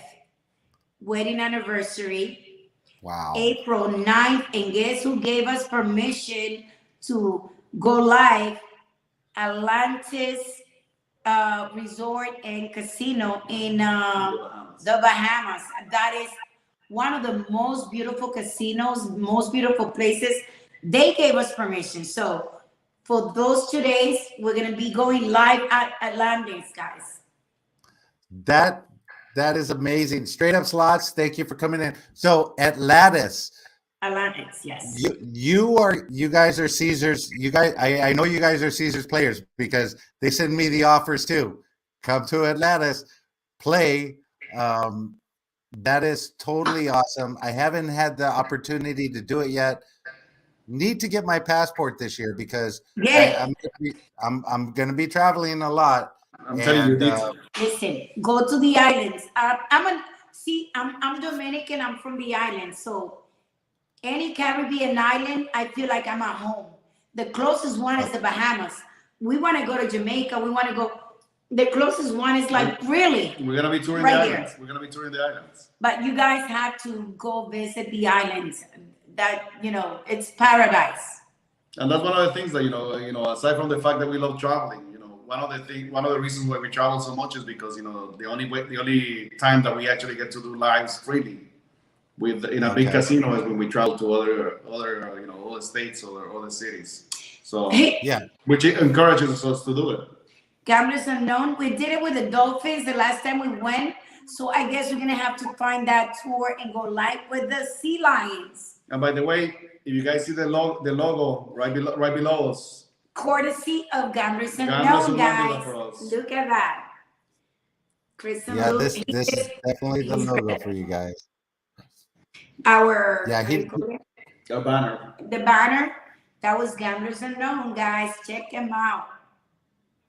wedding anniversary. Wow. April 9th. And guess who gave us permission to go live? Atlantis Resort and Casino in the Bahamas. That is one of the most beautiful casinos, most beautiful places. They gave us permission. So for those 2 days, we're gonna be going live at Atlantis, guys. That is amazing. Straight Up Slots, thank you for coming in. So at Lattice, Atlantis, yes. you guys are Caesars. You guys, I know you guys are Caesars players because they send me the offers too. Come to Atlantis, play. That is totally awesome. I haven't had the opportunity to do it yet. Need to get my passport this year because Get it. I'm gonna be traveling a lot. I'm telling you, And Listen, go to the islands. I'm Dominican. I'm from the islands, so any Caribbean island, I feel like I'm at home. The closest one is the Bahamas. We want to go to Jamaica. We want to go. The closest one is like really. we're gonna be touring Right the here. islands. We're gonna be touring the islands. But you guys have to go visit the islands. That it's paradise. And that's one of the things that aside from the fact that we love traveling, one of the reasons why we travel so much is because the only time that we actually get to do lives freely in a big casino is when we travel to other states or other cities. So yeah, which encourages us to do it. Gamblers Unknown. We did it with the Dolphins the last time we went. So I guess we're gonna have to find that tour and go live with the Sea Lions. And by the way, if you guys see the logo right below us, Courtesy of Gamblers Gamblers Unknown, Unknown guys. did that for us. Look at that. Chris and yeah. Luke. This is definitely the logo for you guys. Our a banner. the banner. That was Gamblers Unknown, guys. Check him out.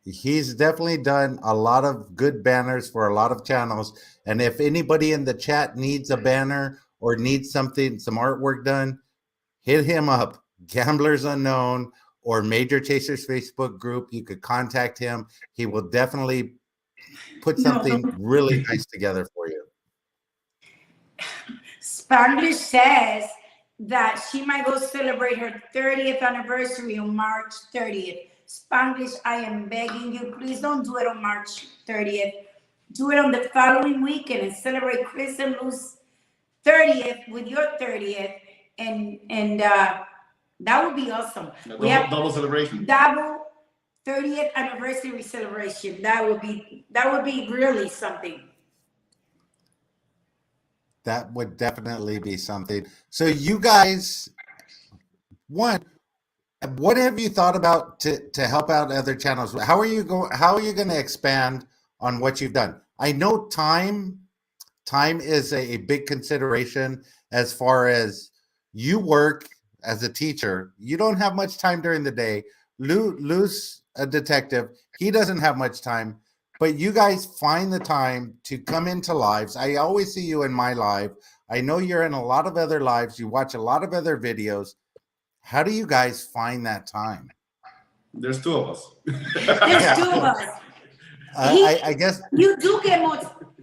He's definitely done a lot of good banners for a lot of channels. And if anybody in the chat needs a banner or needs some artwork done, hit him up. Gamblers Unknown or Major Chasers Facebook group. You could contact him. He will definitely put something really nice together for you. Spanglish says that she might go celebrate her 30th anniversary on March 30th. Spanglish, I am begging you, please don't do it on March 30th. Do it on the following weekend and celebrate Chris and Lou's 30th with your 30th, and that would be awesome. We have Double celebration. double 30th anniversary celebration. That would be really something. That would definitely be something. So you guys, what have you thought about to help out other channels? How are you going to expand on what you've done? I know time is a big consideration as far as you work as a teacher. You don't have much time during the day. Lou's a detective. He doesn't have much time, but you guys find the time to come into lives. I always see you in my live. I know you're in a lot of other lives. You watch a lot of other videos. How do you guys find that time? There's two of us. There's two of us. I guess you do get more.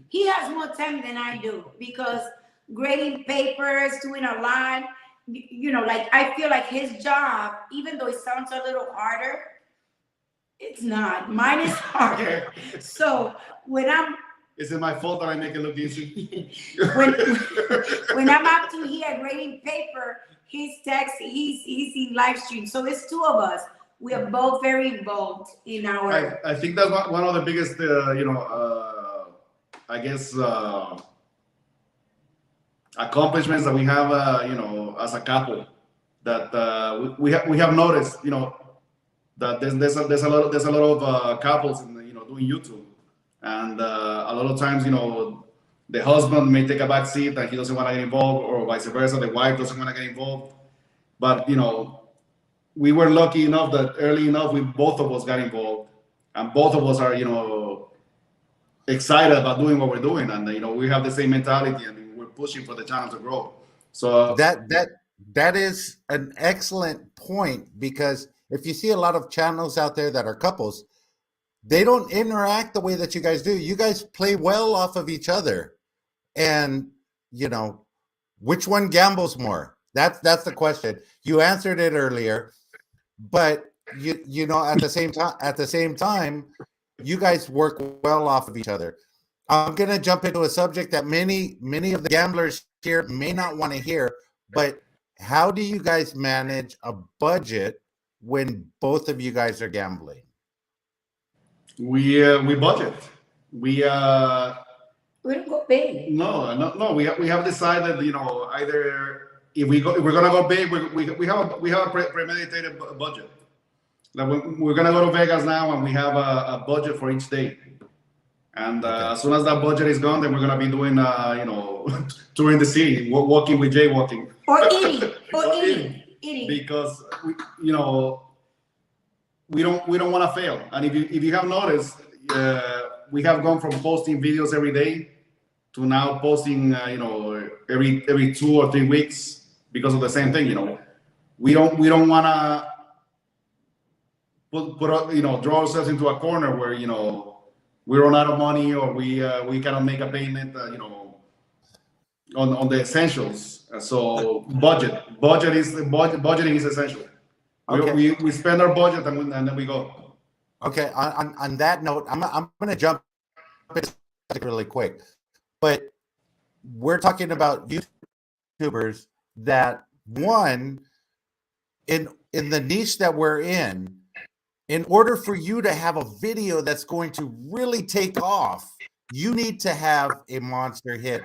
He has more time than I do because grading papers, doing a lot. Like I feel like his job, even though it sounds a little harder, it's not. Mine is harder. So when is it my fault that I make it look easy? when I'm up to here grading paper, he's texting, he's in live stream. So it's two of us. We are both very involved in our. I think that's one of the biggest, I guess, accomplishments that we have, as a couple. That we have noticed, that there's a lot of couples doing YouTube, and a lot of times, the husband may take a back seat and he doesn't want to get involved, or vice versa, the wife doesn't want to get involved. But we were lucky enough that early enough, both of us got involved, and both of us are excited about doing what we're doing, and we have the same mentality, and we're pushing for the channel to grow. So that is an excellent point, because if you see a lot of channels out there that are couples, they don't interact the way that you guys do. You guys play well off of each other, and which one gambles more? That's the question. You answered it earlier, but at the same time, you guys work well off of each other. I'm gonna jump into a subject that many of the gamblers hear, may not want to hear, but how do you guys manage a budget when both of you guys are gambling? We budget. We don't go big. No. We have decided, either if we're gonna go big, we have a premeditated budget. Like we're gonna go to Vegas now, and we have a budget for each day. And as soon as that budget is gone, then we're gonna be doing, touring the city, walking with jaywalking, or eating, because we don't want to fail. And if you have noticed, we have gone from posting videos every day to now posting, every 2 or 3 weeks because of the same thing. We don't want to put draw ourselves into a corner where we run out of money, or we cannot make a payment, on the essentials. So budgeting is essential. Okay. We spend our budget and then we go. Okay. On that note, I'm going to jump really quick, but we're talking about YouTubers that, one, in the niche that we're in order for you to have a video that's going to really take off, you need to have a monster hit.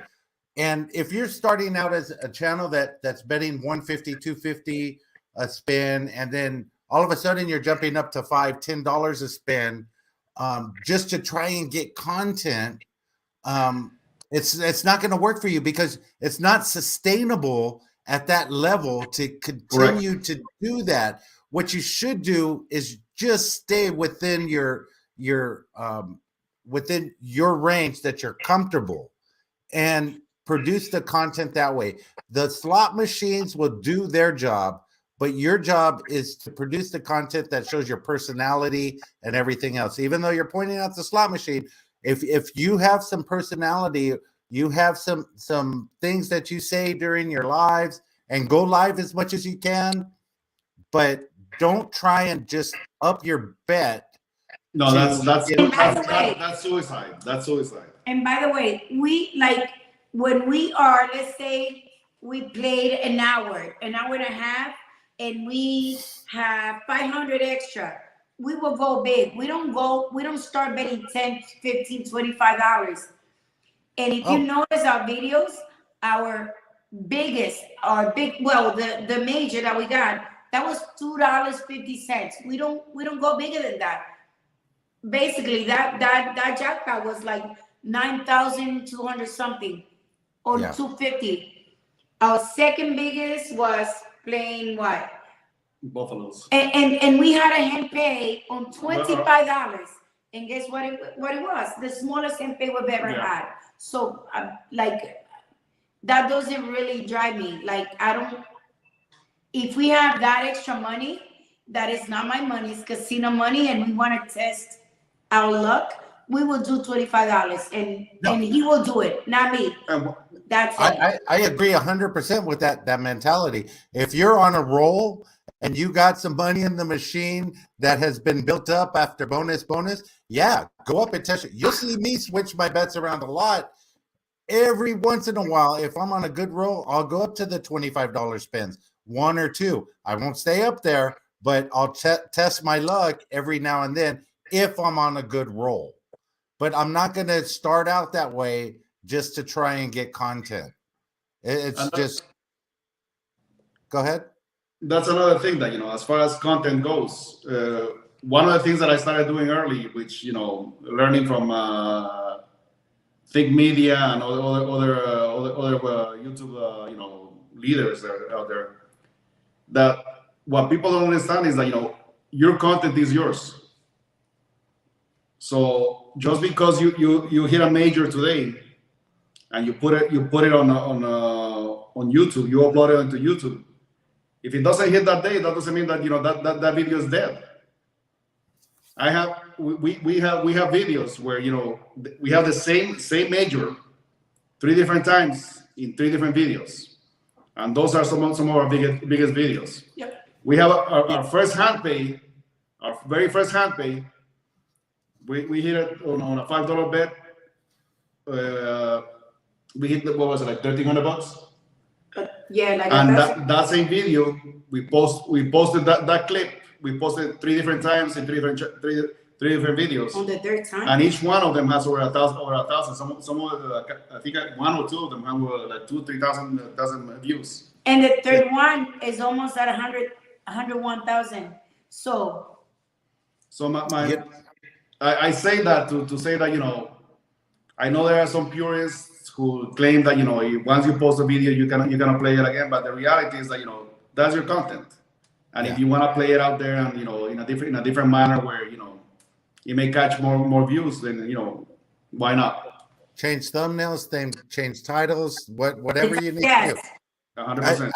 And if you're starting out as a channel that's betting 150, 250 a spin, and then all of a sudden you're jumping up to $5, $10 a spin, just to try and get content, it's not going to work for you, because it's not sustainable at that level to continue Correct. to do that. What you should do is just stay within your range that you're comfortable, and produce the content that way. The slot machines will do their job, but your job is to produce the content that shows your personality and everything else. Even though you're pointing out the slot machine, if you have some personality, you have some things that you say during your lives, and go live as much as you can, but don't try and just up your bet. No, that's suicide. That's suicide. And by the way, when we are, let's say we played an hour and a half, and we have 500 extra, we will go big. We don't start betting $10, $15, $25. And if you notice our videos, the major that we got, that was $2.50. We don't go bigger than that. Basically, that jackpot was like 9,200 something, or 250. Our second biggest was playing what? Buffaloes. And we had a hand pay on $25. And guess what it was? The smallest hand pay we've ever had. So that doesn't really drive me. If we have that extra money, that is not my money, it's casino money, and we want to test our luck, we will do $25, and he will do it, not me. That's it. I agree 100% with that mentality. If you're on a roll and you got some money in the machine that has been built up after bonus, go up and test it. You'll see me switch my bets around a lot. Every once in a while, if I'm on a good roll, I'll go up to the $25 spins, 1 or 2. I won't stay up there, but I'll test my luck every now and then if I'm on a good roll. But I'm not going to start out that way just to try and get content. It's just, go ahead. That's another thing that, as far as content goes, one of the things that I started doing early, which, learning from Think Media and other YouTube, leaders that are out there, that what people don't understand is that, your content is yours. So just because you hit a major today and you put it on YouTube, you upload it onto YouTube. If it doesn't hit that day, that doesn't mean that that video is dead. We have videos where we have the same major 3 different times in 3 different videos, and those are some of our biggest videos. Yep. We have our first hand pay, our very first hand pay. We hit it on a $5 bet. We hit what was it, like $1,300? Yeah, like And that's that same video, we posted that clip. We posted 3 different times in three different videos. on the third time. And each one of them has over a thousand. Some of I think 1 or 2 of them have like 2,000-3,000 views. And the third one is almost at 101,000. So I say that to say that, you know, I know there are some purists who claim that, you know, once you post a video, you're gonna play it again. But the reality is that, you know, that's your content. And if you want to play it out there and, you know, in a different manner where, you know, it may catch more views, then, you know, why not? Change thumbnails, then change titles, whatever you need to do. 100%.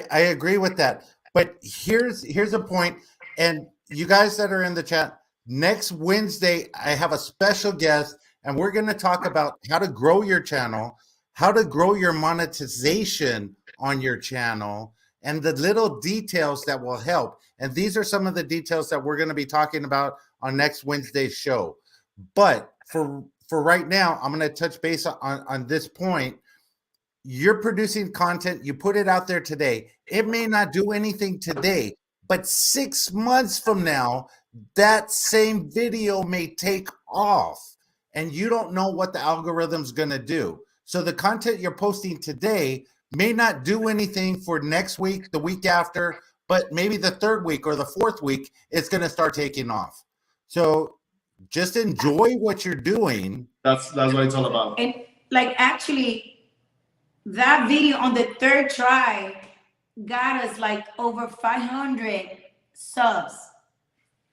I agree with that. But here's a point, and you guys that are in the chat, next Wednesday I have a special guest, and we're going to talk about how to grow your channel, how to grow your monetization on your channel, and the little details that will help. And these are some of the details that we're going to be talking about on next Wednesday's show. But for right now, I'm going to touch base on this point. You're producing content, you put it out there today. It may not do anything today, but 6 months from now, that same video may take off, and you don't know what the algorithm's going to do. So the content you're posting today may not do anything for next week, the week after, but maybe the 3rd week or the 4th week, it's going to start taking off. So just enjoy what you're doing. That's what it's all about. And like, actually, that video on the 3rd try got us like over 500 subs.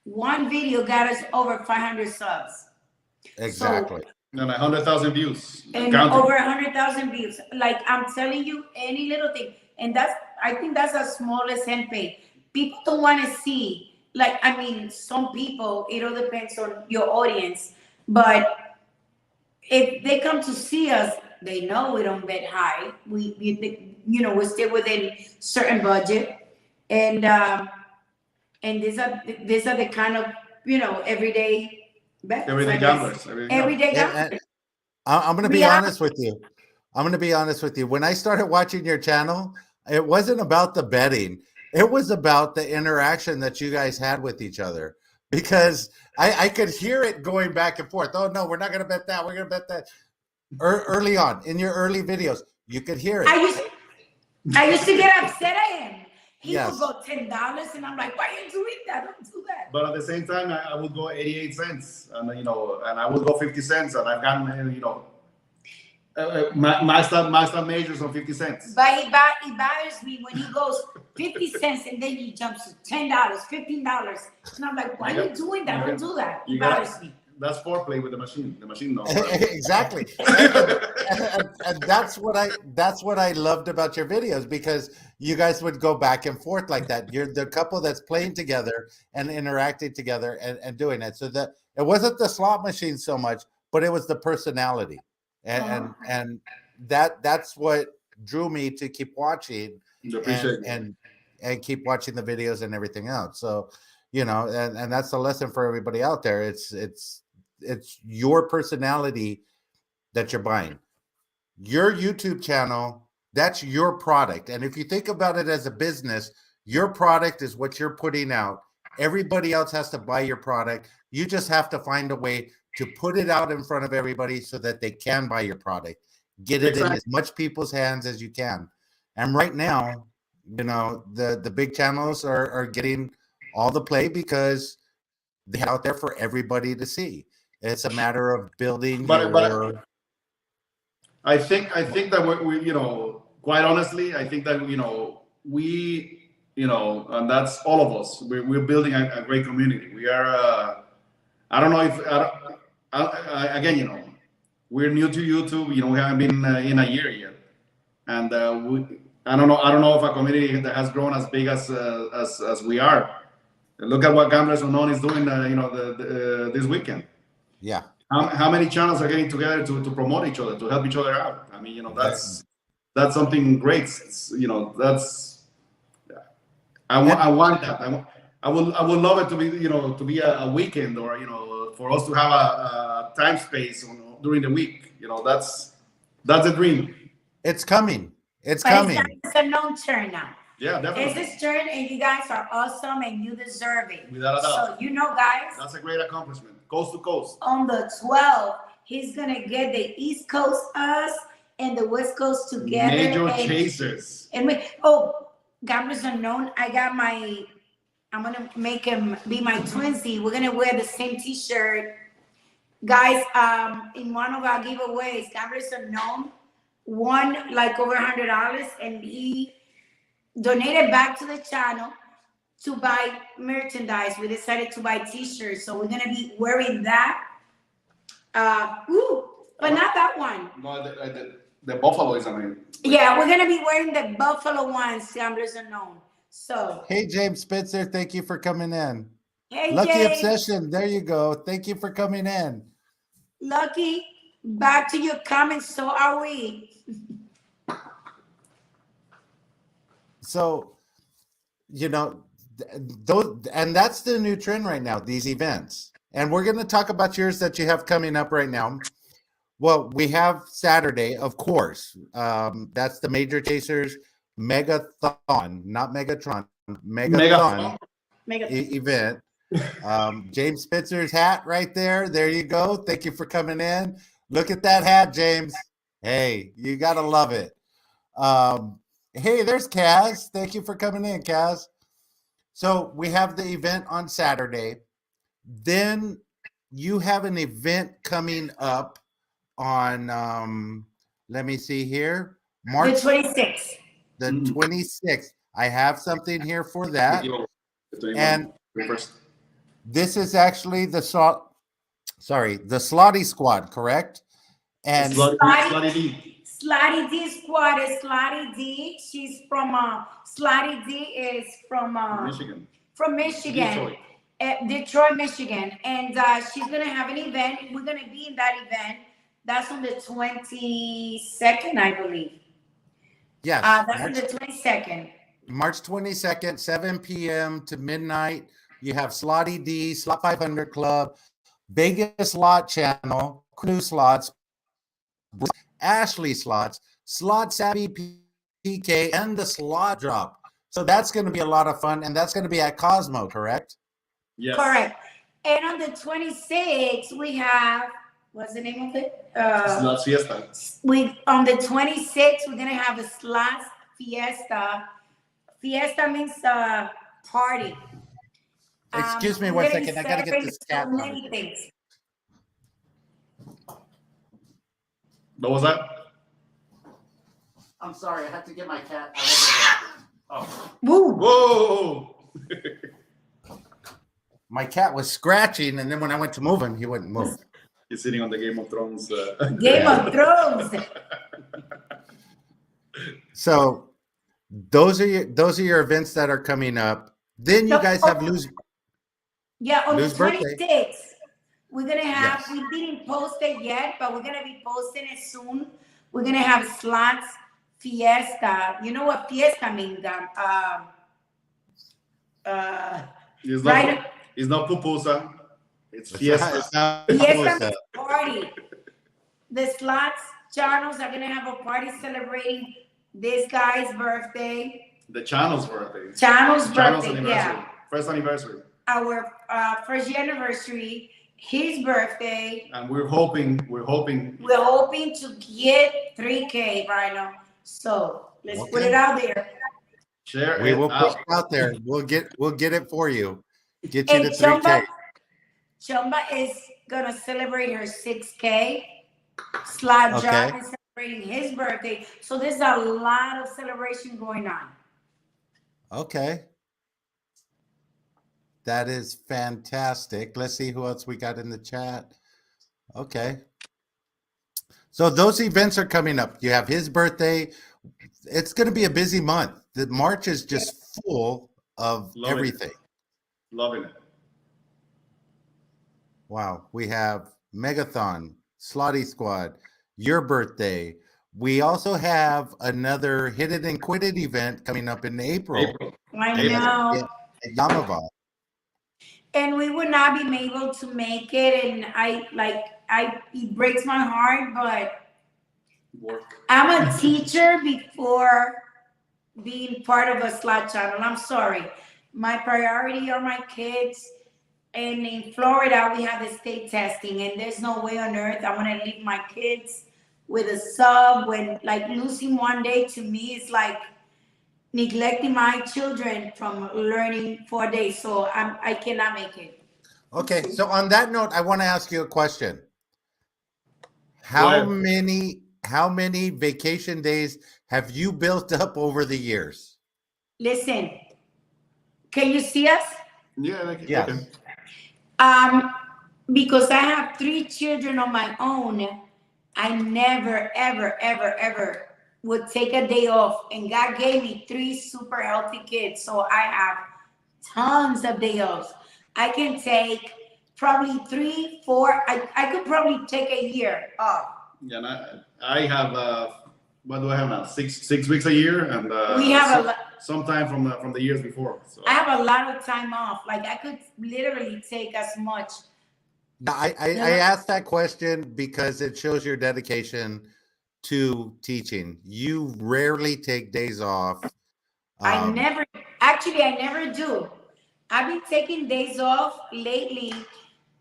One video got us over 500 subs. Exactly. And 100,000 views. And over 100,000 views. Like, I'm telling you, any little thing. And I think that's the smallest hand pay. People don't want to see, like, I mean, some people, it all depends on your audience. But if they come to see us, they know we don't bet high. We stay within certain budget. And these are the kind of, everyday bets. Everyday gamblers. Everyday gamblers. I'm going to be honest with you. When I started watching your channel, it wasn't about the betting. It was about the interaction that you guys had with each other, because I could hear it going back and forth. Oh, no, we're not going to bet that. We're going to bet that. Early on in your early videos, you could hear it. I used to get upset at him. He Yes. would go $10, and I'm like, "Why are you doing that? Don't do that." But at the same time, I would go 88 cents, and and I would go 50 cents, and I've gotten my stuff majors on 50 cents. But it bothers me when he goes 50 cents and then he jumps to $10, $15, and I'm like, "Why are you doing that? Don't do that." It bothers me. That's foreplay with the machine. The machine knows. Exactly. and that's what I loved about your videos, because you guys would go back and forth like that. You're the couple that's playing together and interacting together and doing it. So that it wasn't the slot machine so much, but it was the personality. And that's what drew me to keep watching and keep watching the videos and everything else. So, and that's the lesson for everybody out there. It's your personality that you're buying. Your YouTube channel, that's your product. And if you think about it as a business, your product is what you're putting out. Everybody else has to buy your product. You just have to find a way to put it out in front of everybody so that they can buy your product. Get it in as much people's hands as you can. And right now, the big channels are getting all the play because they're out there for everybody to see. It's a matter of building. But I think that we quite honestly, I think that we and that's all of us. We're building a great community. We are. I don't know if again, we're new to YouTube. We haven't been in a year yet, and I don't know if a community that has grown as big as we are. Look at what Gamblers Unknown is doing. This weekend. Yeah. How many channels are getting together to promote each other, to help each other out? I mean, that's something great. That's I want that. I would love it to be a weekend, or for us to have a time space during the week. That's a dream. It's coming. It's But coming. it's a known turn now. Yeah, definitely. It's his turn, and you guys are awesome, and you deserve it. Without a doubt. So you know, guys. That's a great accomplishment. Coast to coast. On the 12th, he's gonna get the East Coast us and the West Coast together. Major chasers. And Gamblers Unknown. I'm gonna make him be my twinsy. We're gonna wear the same T-shirt, guys. In one of our giveaways, Gamblers Unknown won like over $100, and he donated back to the channel to buy merchandise. We decided to buy T-shirts, so we're gonna be wearing that. But not that one. No, the Buffalo is amazing. Yeah, we're gonna be wearing the Buffalo ones. Gamblers Unknown. So. Hey, James Spitzer, thank you for coming in. Hey, Lucky James. Obsession, there you go. Thank you for coming in. Lucky, back to your comments. So are we. So, those, and that's the new trend right now, these events. And we're going to talk about yours that you have coming up right now. Well, we have Saturday, of course. That's the Major Chasers Megathon, not Megatron, Megathon event. James Spitzer's hat right there. There you go. Thank you for coming in. Look at that hat, James. Hey, you got to love it. Hey, there's Kaz. Thank you for coming in, Kaz. So we have the event on Saturday. Then you have an event coming up on, let me see here, March the 26th. The 26th. I have something here for that. And this is actually the Slotty Squad, correct? And Slotty D. Slotty D squad is Slotty D. She's from Slotty D is from Michigan. From Michigan. Detroit, Michigan. And she's gonna have an event. We're gonna be in that event. That's on the 22nd, I believe. Yes. That's on the 22nd. March 22nd, 7 p.m. to midnight. You have Slotty D, Slot 500 Club, Vegas Slot Channel, Crew Slots, Ashley Slots, Slot Savvy PK, and the Slot Drop. So that's going to be a lot of fun, and that's going to be at Cosmo, correct? Yes. Correct. And on the 26th, we have, what's the name of it? Slots Fiesta. On the 26th, we're gonna have a Slots Fiesta. Fiesta means party. Excuse me 1 second. I gotta get this cat. So many things. What was that? I'm sorry, I had to get my cat. Oh. Woo. Whoa! My cat was scratching, and then when I went to move him, he wouldn't move. He's sitting on the Game of Thrones. Game of Thrones. So those are your events that are coming up. Then you guys have Lou's. Yeah, on Lou's the birthday. 26th, we're gonna have. Yes. We didn't post it yet, but we're gonna be posting it soon. We're gonna have Slots Fiesta. You know what Fiesta means? It's not pupusa. It's fiesta. Fiesta party. The Slots channels are gonna have a party celebrating this guy's birthday. The channel's birthday. Channel's birthday, anniversary. yeah. First anniversary. Our first anniversary, his birthday. And we're hoping to get 3K, Rhino. So let's put it out there. Share We it will out. put it out there. We'll get it for you. Get And you to 3K. Chumba is gonna celebrate her 6K. Slot John is celebrating his birthday. So there's a lot of celebration going on. Okay. That is fantastic. Let's see who else we got in the chat. Okay. So those events are coming up. You have his birthday. It's going to be a busy month. The March is just full of everything. Loving it. Wow. We have Megathon, Slotty Squad, your birthday. We also have another Hit It and Quit It event coming up in April. I know. At Yamava. And we would not be able to make it. And it breaks my heart, but Work. I'm a teacher before being part of a slot channel. I'm sorry. My priority are my kids. And in Florida, we have the state testing, and there's no way on earth I'm gonna leave my kids with a sub when, like, losing one day to me is like neglecting my children from learning 4 days. So I cannot make it. Okay, so on that note, I want to ask you a question. Go ahead. How many vacation days have you built up over the years? Listen, can you see us? Yeah. Like, Yes. okay. Because I have 3 children on my own, I never, ever, ever, ever would take a day off. And God gave me 3 super healthy kids. So I have tons of day offs. I can take probably 3, 4. I could probably take a year off. Yeah, and I have what do I have now? 6 weeks a year, and We have sometime from the years before. So. I have a lot of time off. Like, I could literally take as much. Now, I asked that question because it shows your dedication to teaching. You rarely take days off. I never do. I've been taking days off lately,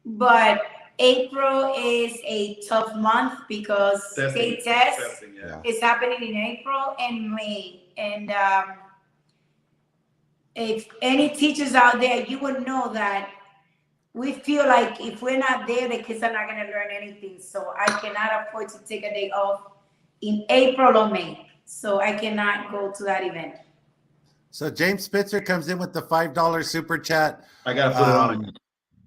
but April is a tough month because state test is happening in April and May. And if any teachers out there, you would know that we feel like if we're not there, the kids are not going to learn anything. So I cannot afford to take a day off in April or May. So I cannot go to that event. So James Spitzer comes in with the $5 super chat. I gotta put it on.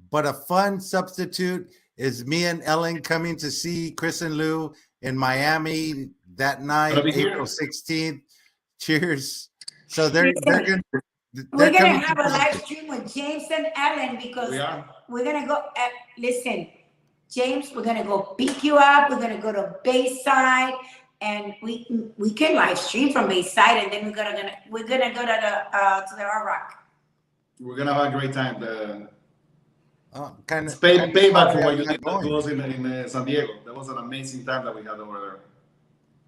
But a fun substitute is me and Ellen coming to see Chris and Lou in Miami that night, April 16th. Cheers. So we're gonna have a live stream with James and Ellen because we're gonna go. Listen, James, we're gonna go pick you up. We're gonna go to Bayside, and we can live stream from Bayside, and then we're gonna go to the Hard Rock. We're gonna have a great time. Kind of payback for what you did to us in San Diego. That was an amazing time that we had over there.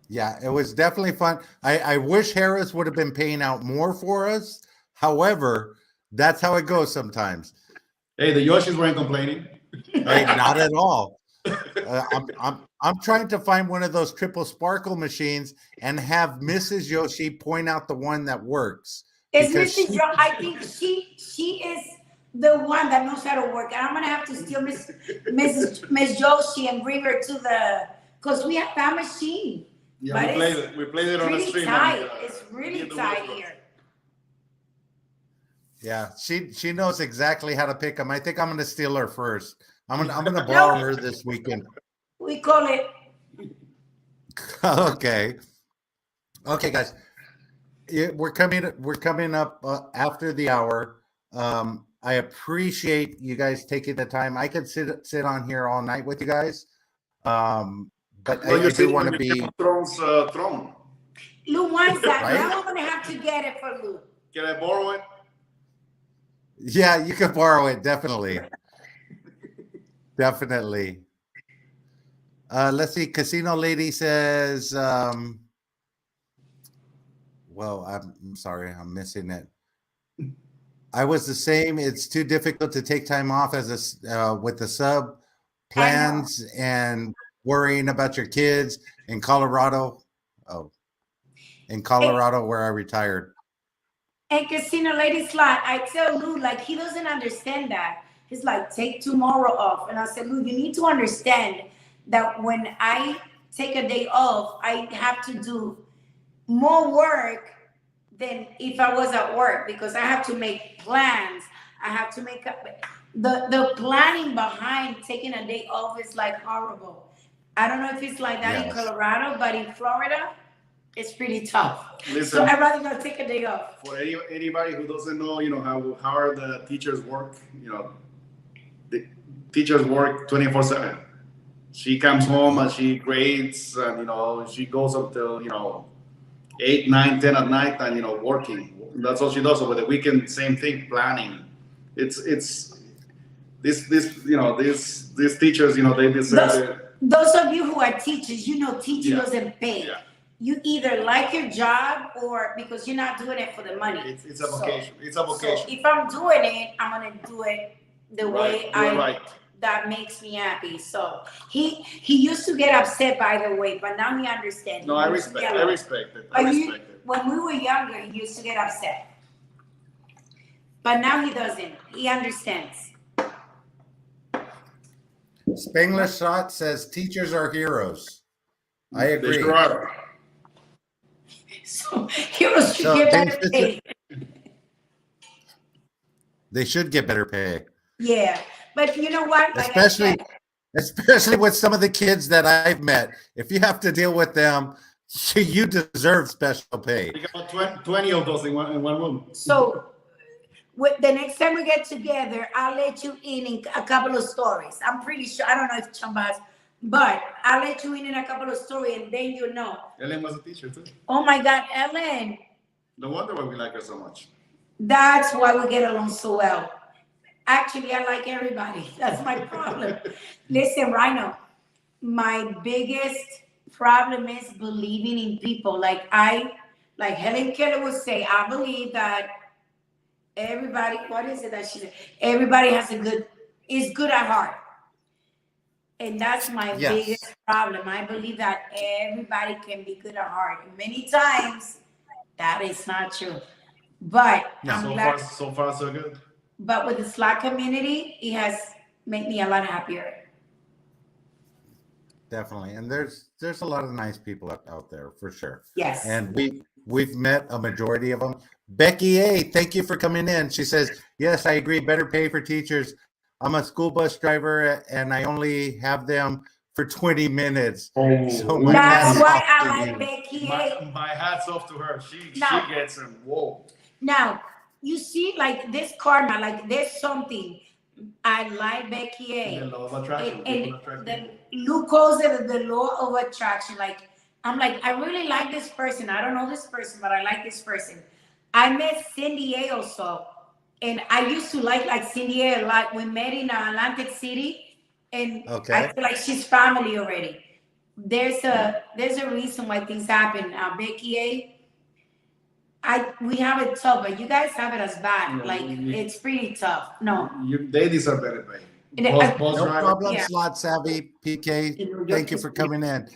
Yeah, it was definitely fun. I wish Harris would have been paying out more for us. However, that's how it goes sometimes. Hey, the Yoshis weren't complaining. Hey, not at all. I'm trying to find one of those triple sparkle machines and have Mrs. Yoshi point out the one that works. It's Mrs. Yoshi. I think she is the one that knows how to work. And I'm gonna have to steal Miss Yoshi and bring her to because we have that machine. Yeah, we played it on the stream. It's really tight here. Yeah, she knows exactly how to pick them. I think I'm gonna steal her first. I'm gonna borrow her this weekend. We call it. Okay, guys, we're coming up after the hour. I appreciate you guys taking the time. I could sit on here all night with you guys. But I do want to be throne. Lou wants that. Right? Now I'm gonna have to get it for Lou. Can I borrow it? Yeah, you can borrow it. Definitely. Definitely. Let's see. Casino Lady says, well, I'm sorry, I'm missing it. I was the same. It's too difficult to take time off with the sub plans and worrying about your kids in Colorado. Oh, in Colorado, where I retired. And Casino Lady Slot, I tell Lou, like, he doesn't understand that. He's like, take tomorrow off. And I said, Lou, you need to understand that when I take a day off, I have to do more work than if I was at work because I have to make plans. I have to make up the planning behind taking a day off is like horrible. I don't know if it's like that in Colorado, but in Florida, it's pretty tough. Listen, so I'd rather not take a day off. For anybody who doesn't know, how hard the teachers work, the teachers work 24/7. She comes home and she grades, and she goes up till 8, 9, 10 at night, and working. That's all she does. Over the weekend, same thing, planning. It's these teachers, they deserve it. those of you who are teachers, you know, teaching Yeah. doesn't pay. Yeah. You either like your job or because you're not doing it for the money. It's a vocation. It's a vocation. So if I'm doing it, I'm gonna do it the way that makes me happy. So he used to get upset, by the way, but now he understands. No, I respect it. When we were younger, he used to get upset, but now he doesn't. He understands. Spanglish Shot says teachers are heroes. I agree. They sure are. So heroes should get better pay. They should get better pay. Yeah, but you know what? Like especially with some of the kids that I've met. If you have to deal with them, you deserve special pay. We got 20 of those in one room. So the next time we get together, I'll let you in a couple of stories. I'm pretty sure. I don't know if Chambas, but I'll let you in a couple of stories, and then you know. Ellen was a teacher too. Oh my God, Ellen! No wonder why we like her so much. That's why we get along so well. Actually, I like everybody. That's my problem. Listen, Rhino, my biggest problem is believing in people. Like Helen Keller would say, I believe that everybody, what is it that she said? Everybody is good at heart. And that's my biggest problem. I believe that everybody can be good at heart. And many times that is not true. But so far, so good. But with the Slack community, it has made me a lot happier. Definitely. And there's a lot of nice people out there for sure. Yes. And we've met a majority of them. Becky A, thank you for coming in. She says, yes, I agree. Better pay for teachers. I'm a school bus driver and I only have them for 20 minutes. Oh, so that's why I like Becky A. My hat's off to her. She gets them. Whoa. Now, you see, like this karma, like there's something. I like Becky A. The law of attraction. And Luke calls it the law of attraction. Like, I'm like, I really like this person. I don't know this person, but I like this person. I met Cindy A also. And I used to like Cindy A a lot. We met in Atlantic City. And I feel like she's family already. There's a reason why things happen. Becky A, we have it tough, but you guys have it as bad. It's pretty tough. No. They deserve better pay. No problem, Slot Savvy, PK. Thank you for coming in.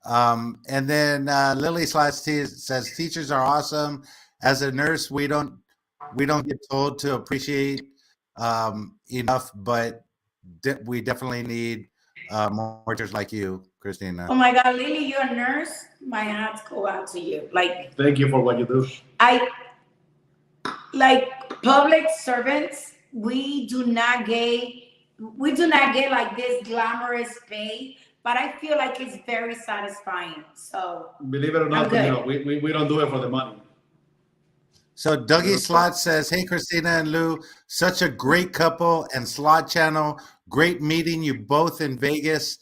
And then Lily Slot says teachers are awesome. As a nurse, we don't get told to appreciate enough, but we definitely need more teachers like you, Christina. Oh my God, Lily, you're a nurse. My hats go out to you. Thank you for what you do. Public servants, we do not get like this glamorous pay, but I feel like it's very satisfying. So believe it or not, we don't do it for the money. So Dougie Slot says, hey, Christina and Lou, such a great couple and Slot Channel. Great meeting you both in Vegas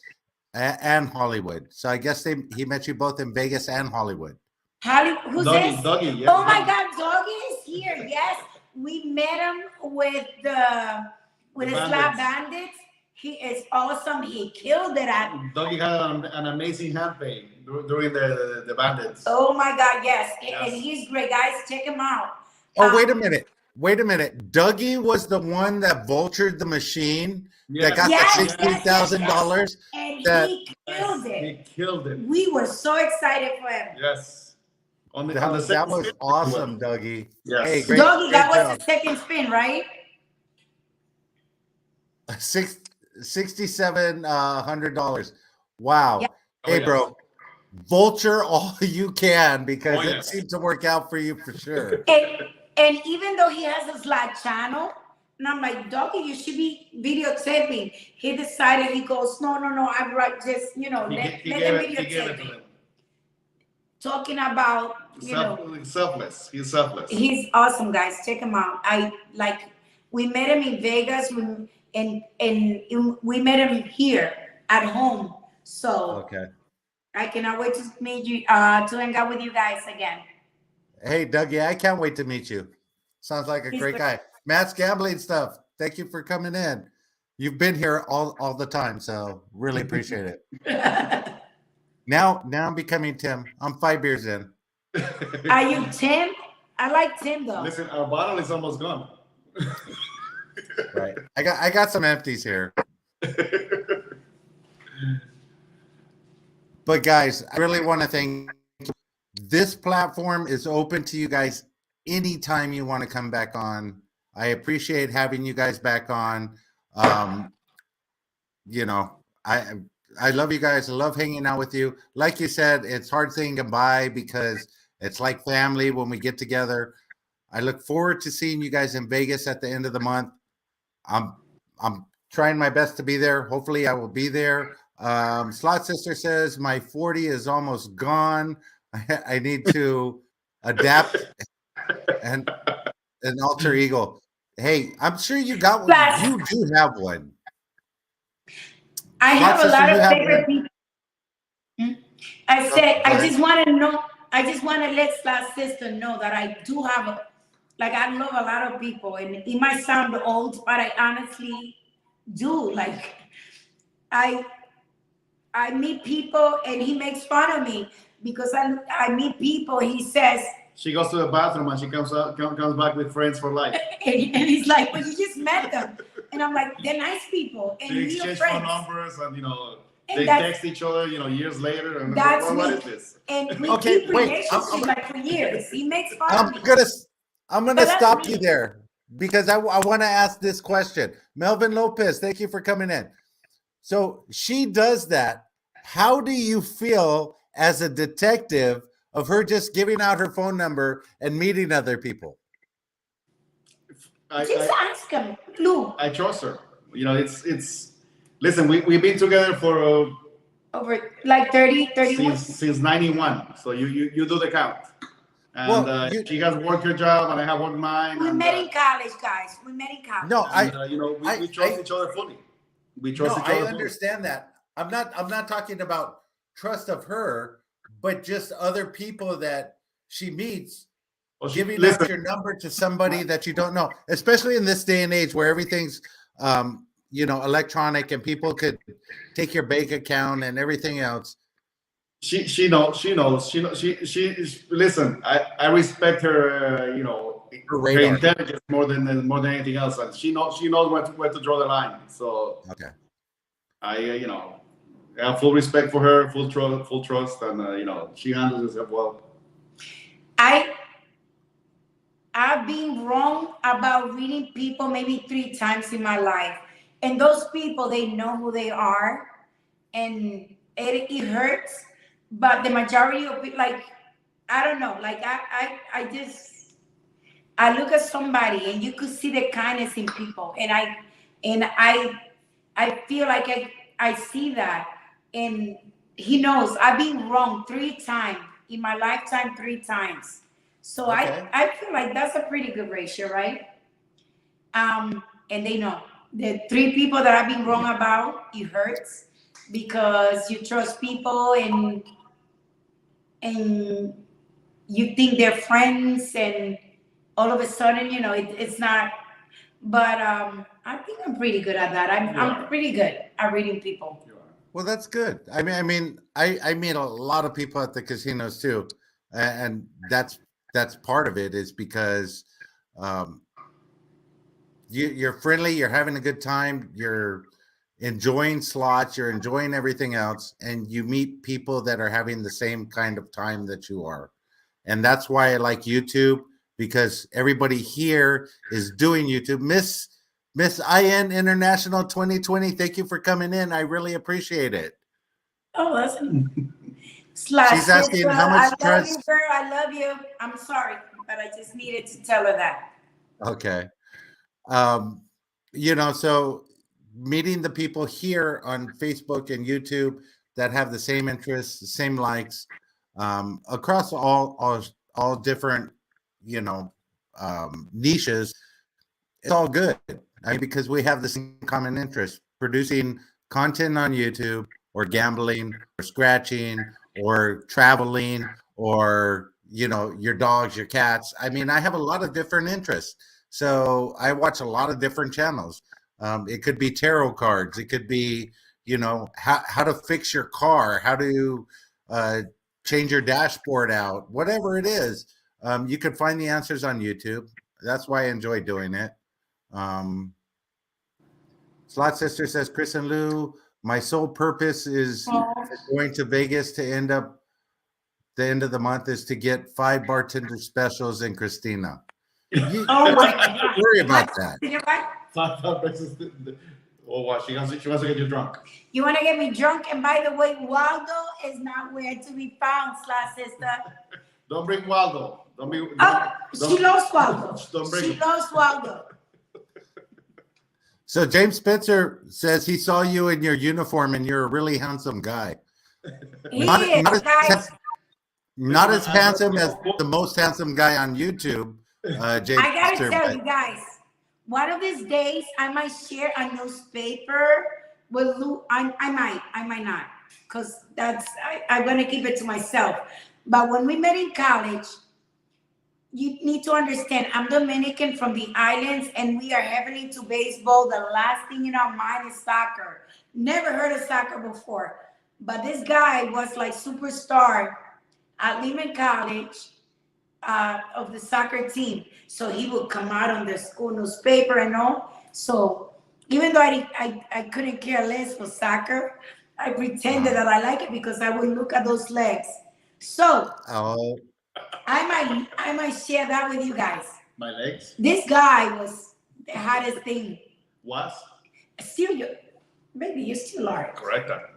and Hollywood. So I guess he met you both in Vegas and Hollywood. Who's this? Dougie, yes. Oh my God, Dougie is here. Yes, we met him with the Slap Bandits. He is awesome. He killed it at. Dougie had an amazing campaign during the Bandits. Oh my God, yes. And he's great, guys. Check him out. Oh, wait a minute. Dougie was the one that vultured the machine that got the $16,000. And he killed it. He killed it. We were so excited for him. Yes. That was awesome, Dougie. Yes. Hey, great, Dougie, that was the second spin, right? $6,700. Wow. Yeah. Hey, bro, vulture all you can because it seemed to work out for you for sure. And even though he has a Slack channel, and I'm like, Dougie, you should be videotaping. He decided, he goes, no, I'm right, just, let them videotape me. Talking about, selfless. He's selfless. He's awesome, guys. Check him out. We met him in Vegas, and we met him here at home. So I cannot wait to meet you, to hang out with you guys again. Hey, Dougie, I can't wait to meet you. Sounds like a great guy. Matt's Gambling Stuff. Thank you for coming in. You've been here all the time, so really appreciate it. Now I'm becoming Tim. I'm 5 beers in. Are you Tim? I like Tim though. Listen, our bottle is almost gone. Right. I got some empties here. But guys, I really want to thank you. This platform is open to you guys anytime you want to come back on. I appreciate having you guys back on. You know, I love you guys. I love hanging out with you. Like you said, it's hard saying goodbye because it's like family when we get together. I look forward to seeing you guys in Vegas at the end of the month. I'm trying my best to be there. Hopefully I will be there. Slot Sister says my 40 is almost gone. I need to adapt and an alter ego. Hey, I'm sure you got one. You do have one. I have a lot of favorite people. I said, I just want to know. I just want to let Slot Sister know that I do have I love a lot of people, and it might sound old, but I honestly do. Like, I meet people, and he makes fun of me because I meet people. He says she goes to the bathroom and she comes back with friends for life. and he's like, "But you just met them," and I'm like, "They're nice people." And they exchange phone numbers, and and they text each other, years later. And that's what is this? And we keep relationships like for years. He makes fun of me. I'm gonna stop you there because I want to ask this question. Melvin Lopez, thank you for coming in. So she does that. How do you feel as a detective of her just giving out her phone number and meeting other people? Just ask him, Lou. I trust her. It's. Listen, we've been together for over like 31 since 91. So you do the count. And she has worked her job, and I have worked mine. We met in college, guys. We met in college. No, we trust each other fully. We trust each other. I understand that. I'm not talking about trust of her, but just other people that she meets. Giving out your number to somebody that you don't know, especially in this day and age where everything's electronic and people could take your bank account and everything else. She knows. Listen, I respect her. Her intelligence more than anything else, and she knows where to draw the line. So okay, I have full respect for her, full trust, and she handles herself well. I've been wrong about reading people maybe 3 times in my life, and those people, they know who they are, and it hurts. But the majority of it, I don't know, I look at somebody and you could see the kindness in people, and I feel like I see that, and he knows I've been wrong 3 times in my lifetime, 3 times. So okay. I feel like that's a pretty good ratio, right? And they know the 3 people that I've been wrong about, it hurts because you trust people and you think they're friends, and all of a sudden, it's not. But I think I'm pretty good at that. I'm pretty good at reading people. Well, that's good. I mean, I meet a lot of people at the casinos too, and that's part of it is because you're friendly, you're having a good time, you're enjoying slots, you're enjoying everything else, and you meet people that are having the same kind of time that you are. And that's why I like YouTube, because everybody here is doing YouTube. Miss IN International 2020, thank you for coming in. I really appreciate it. Oh, that's She's asking how much I love you, girl. I love you. I'm sorry, but I just needed to tell her that. Okay. So meeting the people here on Facebook and YouTube that have the same interests, the same likes, across all different, niches, it's all good. Because we have the same common interest, producing content on YouTube, or gambling, or scratching, or traveling, or your dogs, your cats. I have a lot of different interests, so I watch a lot of different channels. It could be tarot cards. It could be, how to fix your car, how to change your dashboard out, whatever it is. You can find the answers on YouTube. That's why I enjoy doing it. Slot Sister says, Chris and Lou, my sole purpose is going to Vegas to end up the end of the month is to get 5 bartender specials in Christina. Oh my God. Worry about that. You know what? Oh, wow, she wants to get you drunk. You want to get me drunk? And by the way, Waldo is not where to be found, Slot Sister. Don't bring Waldo. She loves Waldo. She loves Waldo. So James Spencer says he saw you in your uniform and you're a really handsome guy. He is, guys. Not as handsome as the most handsome guy on YouTube, James I gotta Spencer, tell you guys, one of these days I might share a newspaper with Lou. I might not, because I'm gonna keep it to myself. But when we met in college, you need to understand, I'm Dominican from the islands, and we are heavily into baseball. The last thing in our mind is soccer. Never heard of soccer before. But this guy was like superstar at Lehman College of the soccer team. So he would come out on the school newspaper and all. So even though I couldn't care less for soccer, I pretended that I like it because I would look at those legs. So I might share that with you guys. My legs? This guy was the hottest thing. Was? Still, maybe you still are. Correct that.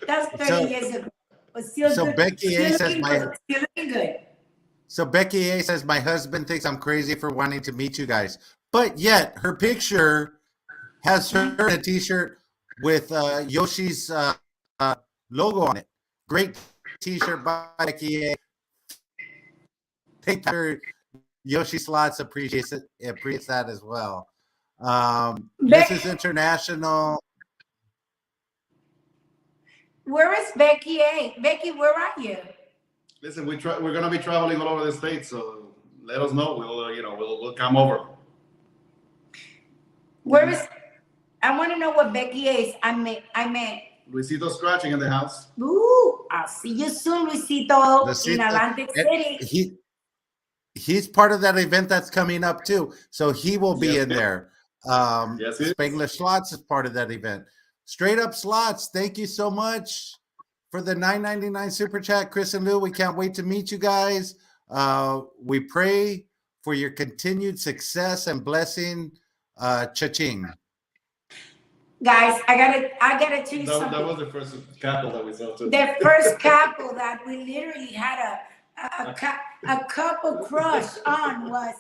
That's 30 years ago. But still so good. Becky A says still looking good. So Becky A says my husband thinks I'm crazy for wanting to meet you guys, but yet her picture has her in a T-shirt with Yoshi's logo on it. Great T-shirt by Becky A. Take her. Yoshi Slots appreciates that as well. This is international. Where is Becky A? Becky, where are you? Listen, we're gonna be traveling all over the state, so let us know. We'll come over. Where is? I want to know what Becky A is. I met. Luisito scratching in the house. Ooh, I'll see you soon, Luisito, in Atlantic City. He's part of that event that's coming up too, so he will be in there. Yes, Spanglish Slots is part of that event. Straight Up Slots, thank you so much for the $9.99 super chat, Chris and Lou. We can't wait to meet you guys. We pray for your continued success and blessing. Cha-ching. Guys, I gotta tell you something. That was the first couple that we saw too. The first couple that we literally had a couple crush on was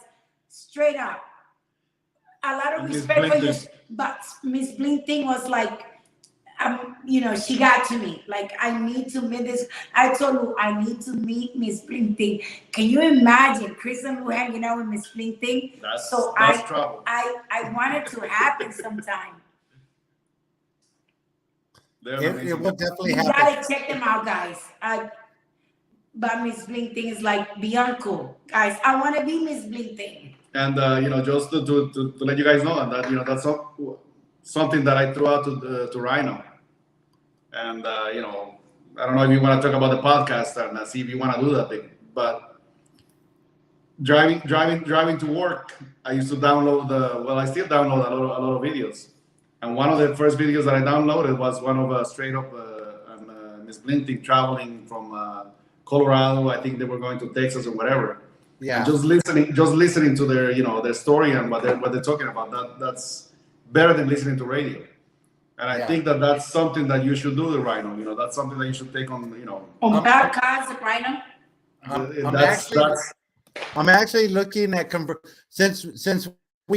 Straight Up. A lot of respect for you, but Miss Bling thing was like, she got to me. Like, I need to meet this. I told you I need to meet Miss Bling thing. Can you imagine Chris and Lou hanging out with Miss Bling thing? That's trouble. I want it to happen sometime. It will definitely happen. You gotta check them out, guys. But Miss Bling thing is like beyond cool, guys. I want to be Miss Bling thing. And just to let you guys know that that's something that I threw out to Rhino. And I don't know if you want to talk about the podcast and see if you want to do that thing. But driving to work, I used to download I still download a lot of videos. And one of the first videos that I downloaded was one of Straight Up and Miss Blinting traveling from Colorado. I think they were going to Texas or whatever. Yeah. And just listening to their their story and what they're talking about. That's better than listening to radio. And I think that's something that you should do, the Rhino. That's something that you should take on. On podcasts, Rhino. I'm actually looking at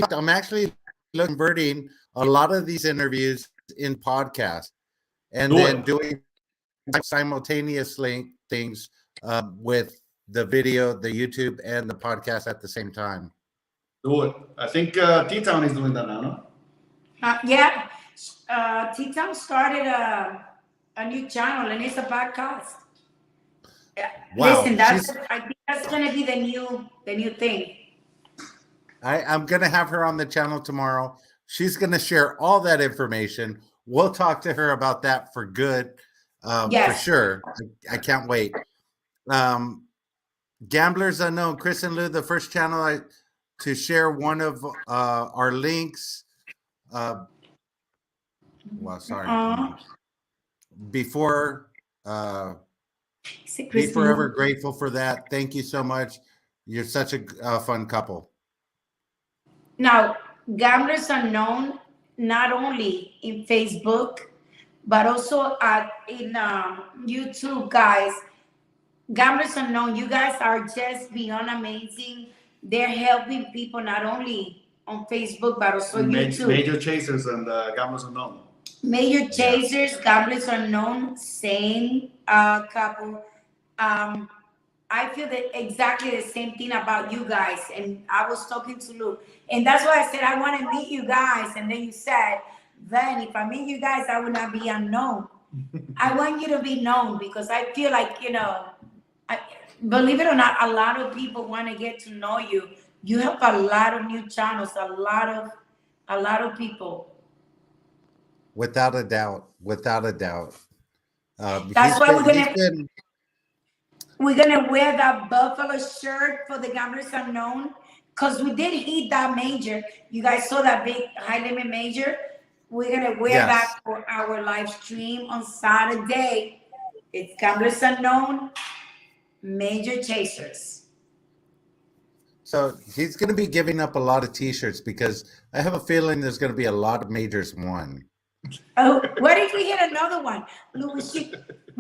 I'm actually converting a lot of these interviews in podcasts and then doing simultaneously things with the video, the YouTube, and the podcast at the same time. Do it. I think T-Town is doing that now, no? Yeah. T-Town started a new channel, and it's a podcast. Wow. Listen, I think that's going to be the new thing. I'm going to have her on the channel tomorrow. She's going to share all that information. We'll talk to her about that for good, for Yes. sure. I can't wait. Gamblers Unknown, Chris and Lou, the first channel to share one of our links. Well, sorry. Before, be forever grateful for that. Thank you so much. You're such a fun couple. Now, Gamblers Unknown, not only in Facebook, but also in YouTube, guys. Gamblers Unknown, you guys are just beyond amazing. They're helping people not only on Facebook, but also YouTube. Major Chasers and Gamblers Unknown. Major Chasers, Gamblers Unknown, same couple. I feel that exactly the same thing about you guys. And I was talking to Luke. And that's why I said, I want to meet you guys. And then you said, then if I meet you guys, I will not be unknown. I want you to be known because I feel like, believe it or not, a lot of people want to get to know you. You help a lot of new channels, a lot of people. Without a doubt. Without a doubt. That's why we're gonna wear that buffalo shirt for the Gamblers Unknown because we did hit that major. You guys saw that big high limit major. We're gonna wear that for our live stream on Saturday. It's Gamblers Unknown, Major Chasers. So he's going to be giving up a lot of T-shirts because I have a feeling there's going to be a lot of majors won. Oh, what if we hit another one? We're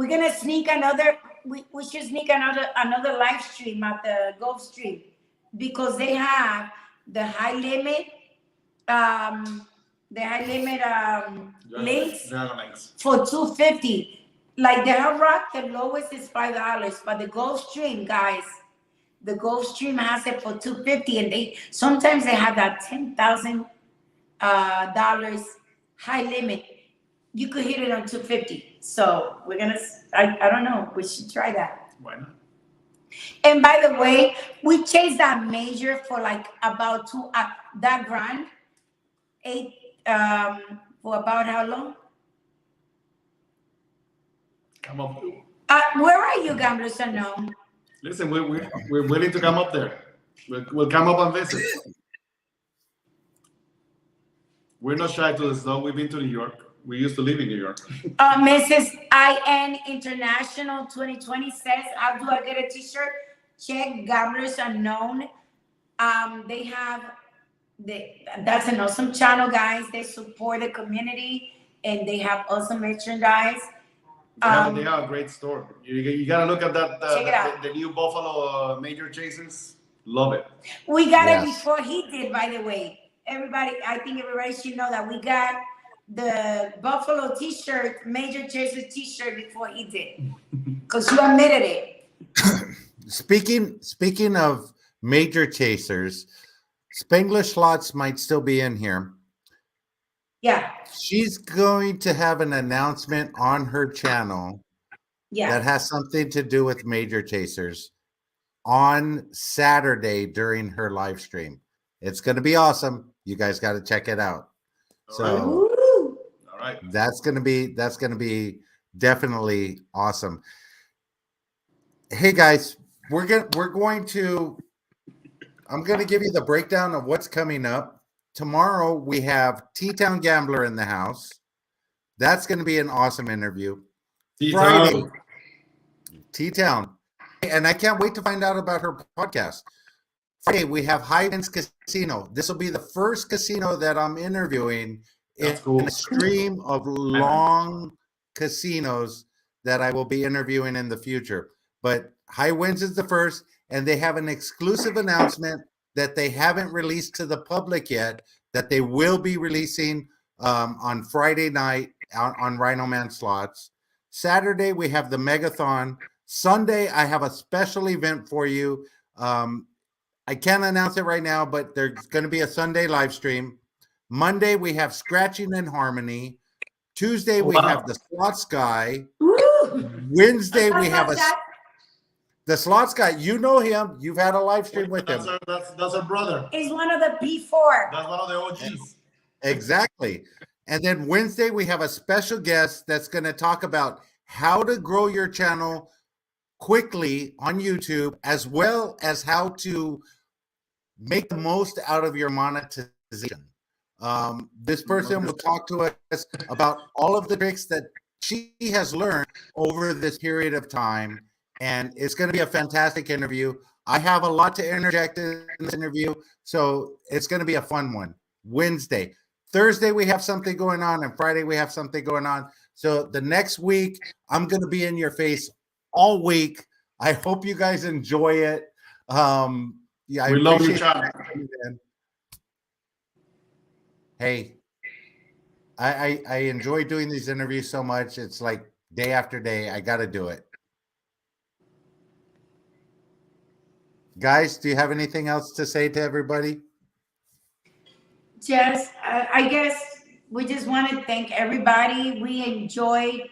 gonna sneak another. We should sneak another live stream at the Gulf Stream because they have the high limit, links for $250. Like the Hard Rock, the lowest is $5, but the Gulf Stream, guys, the Gulf Stream has it for $250, and they sometimes have that $10,000 high limit. You could hit it on $250. So we're gonna. I don't know. We should try that. Why not? And by the way, we chased that major for like about that grand. For about how long? Come up. Where are you, Gamblers Unknown? Listen, we're willing to come up there. We'll come up and visit. We're not shy to the snow. We've been to New York. We used to live in New York. Mrs. IN International 2020 says, how do I get a t-shirt? Check Gamblers Unknown. They have, that's an awesome channel, guys. They support the community and they have awesome merchandise. They have a great store. You got to look at that. Check it out. The new Buffalo Major Chasers. Love it. We got it before he did, by the way. I think everybody should know that we got the Buffalo t-shirt, Major Chasers t-shirt before he did. Because you admitted it. Speaking of Major Chasers, Spanglish Slots might still be in here. Yeah. She's going to have an announcement on her channel that has something to do with Major Chasers on Saturday during her live stream. It's going to be awesome. You guys got to check it out. All right. That's going to be definitely awesome. Hey guys, I'm going to give you the breakdown of what's coming up. Tomorrow we have T-Town Gambler in the house. That's going to be an awesome interview. Friday, T-Town. And I can't wait to find out about her podcast. Friday, we have High Winds Casino. This will be the first casino that I'm interviewing in a stream of long casinos that I will be interviewing in the future. But High Winds is the first, and they have an exclusive announcement that they haven't released to the public yet, that they will be releasing on Friday night on RhinoManSlots. Saturday, we have the Megathon. Sunday, I have a special event for you. I can't announce it right now, but there's going to be a Sunday live stream. Monday, we have Scratching and Harmony. Tuesday, we have the Slots Guy. Wednesday, we have the Slots Guy. You know him. You've had a live stream with him. That's our brother. He's one of the P4. That's one of the OGs. Exactly. And then Wednesday, we have a special guest that's going to talk about how to grow your channel quickly on YouTube, as well as how to make the most out of your monetization. This person will talk to us about all of the tricks that she has learned over this period of time. And it's going to be a fantastic interview. I have a lot to interject in this interview, so it's going to be a fun one. Wednesday. Thursday, we have something going on, and Friday, we have something going on. So the next week, I'm going to be in your face all week. I hope you guys enjoy it. Yeah, We love your channel. Hey, I enjoy doing these interviews so much. It's like day after day. I got to do it. Guys, do you have anything else to say to everybody? Just, I guess we just want to thank everybody. We enjoyed,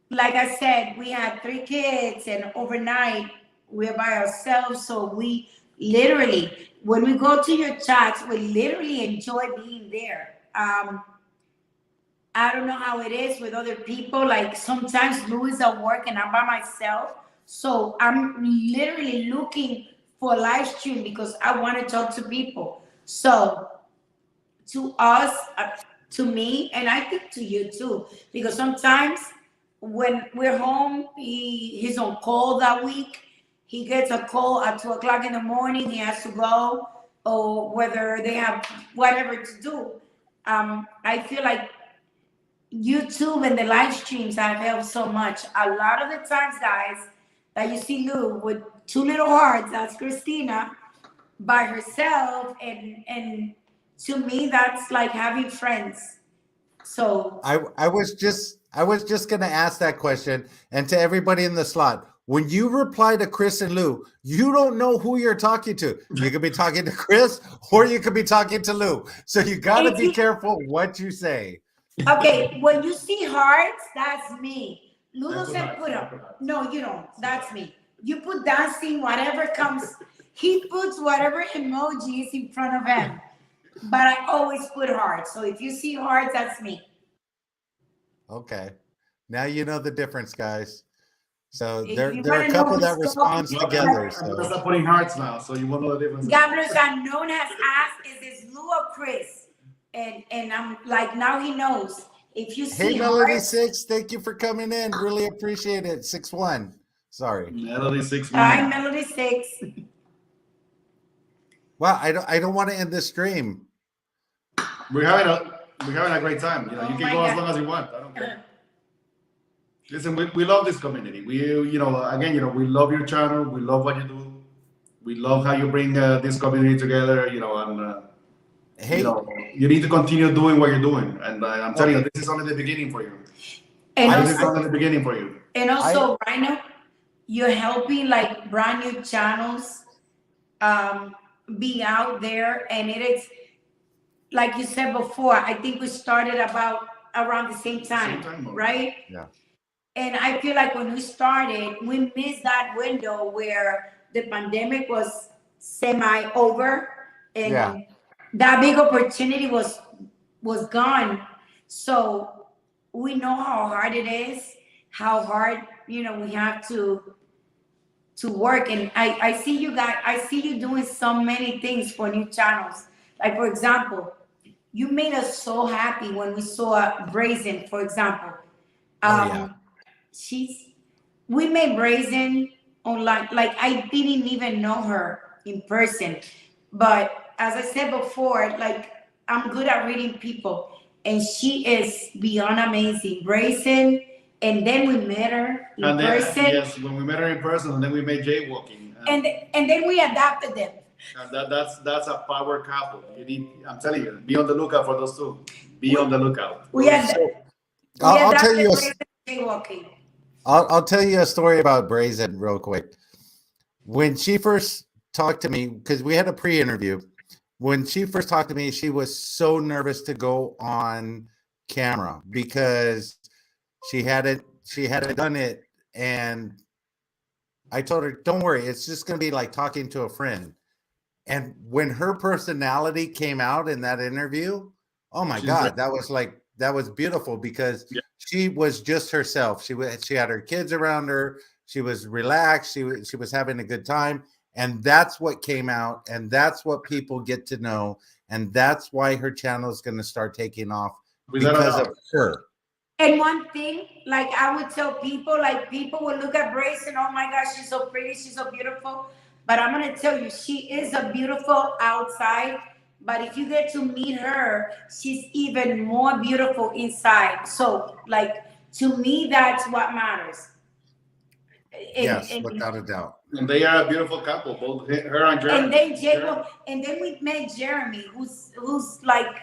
like I said, we had 3 kids, and overnight we're by ourselves. So we literally, when we go to your chats, we literally enjoy being there. I don't know how it is with other people. Like sometimes Lou is at work and I'm by myself. So I'm literally looking for a live stream because I want to talk to people. So to us, to me, and I think to you too, because sometimes when we're home, he's on call that week. He gets a call at 2 o'clock in the morning. He has to go, or whether they have whatever to do. I feel like YouTube and the live streams have helped so much. A lot of the times, guys, that you see Lou with 2 little hearts, that's Christina, by herself, and to me, that's like having friends. So I was just gonna ask that question, and to everybody in the slot, when you reply to Chris and Lou, you don't know who you're talking to. You could be talking to Chris, or you could be talking to Lou. So you got to be careful what you say. Okay, when you see hearts, that's me. Lou doesn't put up. No, you don't. That's me. You put dancing, whatever comes. He puts whatever emoji is in front of him. But I always put hearts. So if you see hearts, that's me. Okay. Now you know the difference, guys. So If there you are a wanna couple know that who's responds talking, together. I'm So gonna start putting hearts now, so you won't know the difference. Gamblers Unknown has asked, is this Lou or Chris? And I'm like, now he knows. If you hey, see Melody hearts, 6, thank you for coming in. Really appreciate it. 6-1. Sorry. Melody 6 hi, 1. Melody 6. Well, I don't want to end this stream. We're having a great time. You know, Oh you my can go as God. long as you want. I don't care. Listen, we love this community. You know, again, you know, we love your channel. We love what you do. We love how you bring this community together. You know, and Hey, you know, you need to continue doing what you're doing. And I'm telling you, this is only the beginning for you. And This is also, only the beginning for you. and also, Rhino, you're helping like brand new channels be out there, and it is like you said before. I think we started about around the same time, right? Yeah. And I feel like when we started, we missed that window where the pandemic was semi over, and Yeah. that big opportunity was gone. So we know how hard it is, how hard we have to work. And I see you guys, I see you doing so many things for new channels. Like for example, you made us so happy when we saw Brazen, for example. Oh, yeah. We made Brazen online. Like I didn't even know her in person. But as I said before, like I'm good at reading people. And she is beyond amazing. Brazen. And then we met her in person. Yes, when we met her in person, and then we made jaywalking. And then we adopted them. And that's a power couple. I'm telling you, be on the lookout for those two. Be on the lookout. I'll tell you jaywalking. I'll tell you a story about Brazen real quick. When she first talked to me, because we had a pre-interview, when she first talked to me, she was so nervous to go on camera because she hadn't done it. And I told her, don't worry, it's just going to be like talking to a friend. And when her personality came out in that interview, Oh my She's God, that was beautiful because Yeah. she was just herself. She had her kids around her. She was relaxed. She was having a good time, and that's what came out, and that's what people get to know, and that's why her channel is going to start taking off without a because doubt. of her. And one thing, like I would tell people, like people will look at Brace and oh my gosh, she's so pretty, she's so beautiful. But I'm gonna tell you, she is a beautiful outside. But if you get to meet her, she's even more beautiful inside. So, like to me, that's what matters. Yes, And without a doubt. And they are a beautiful couple, both her and Jeremy. and then Jacob, and then we met Jeremy, who's like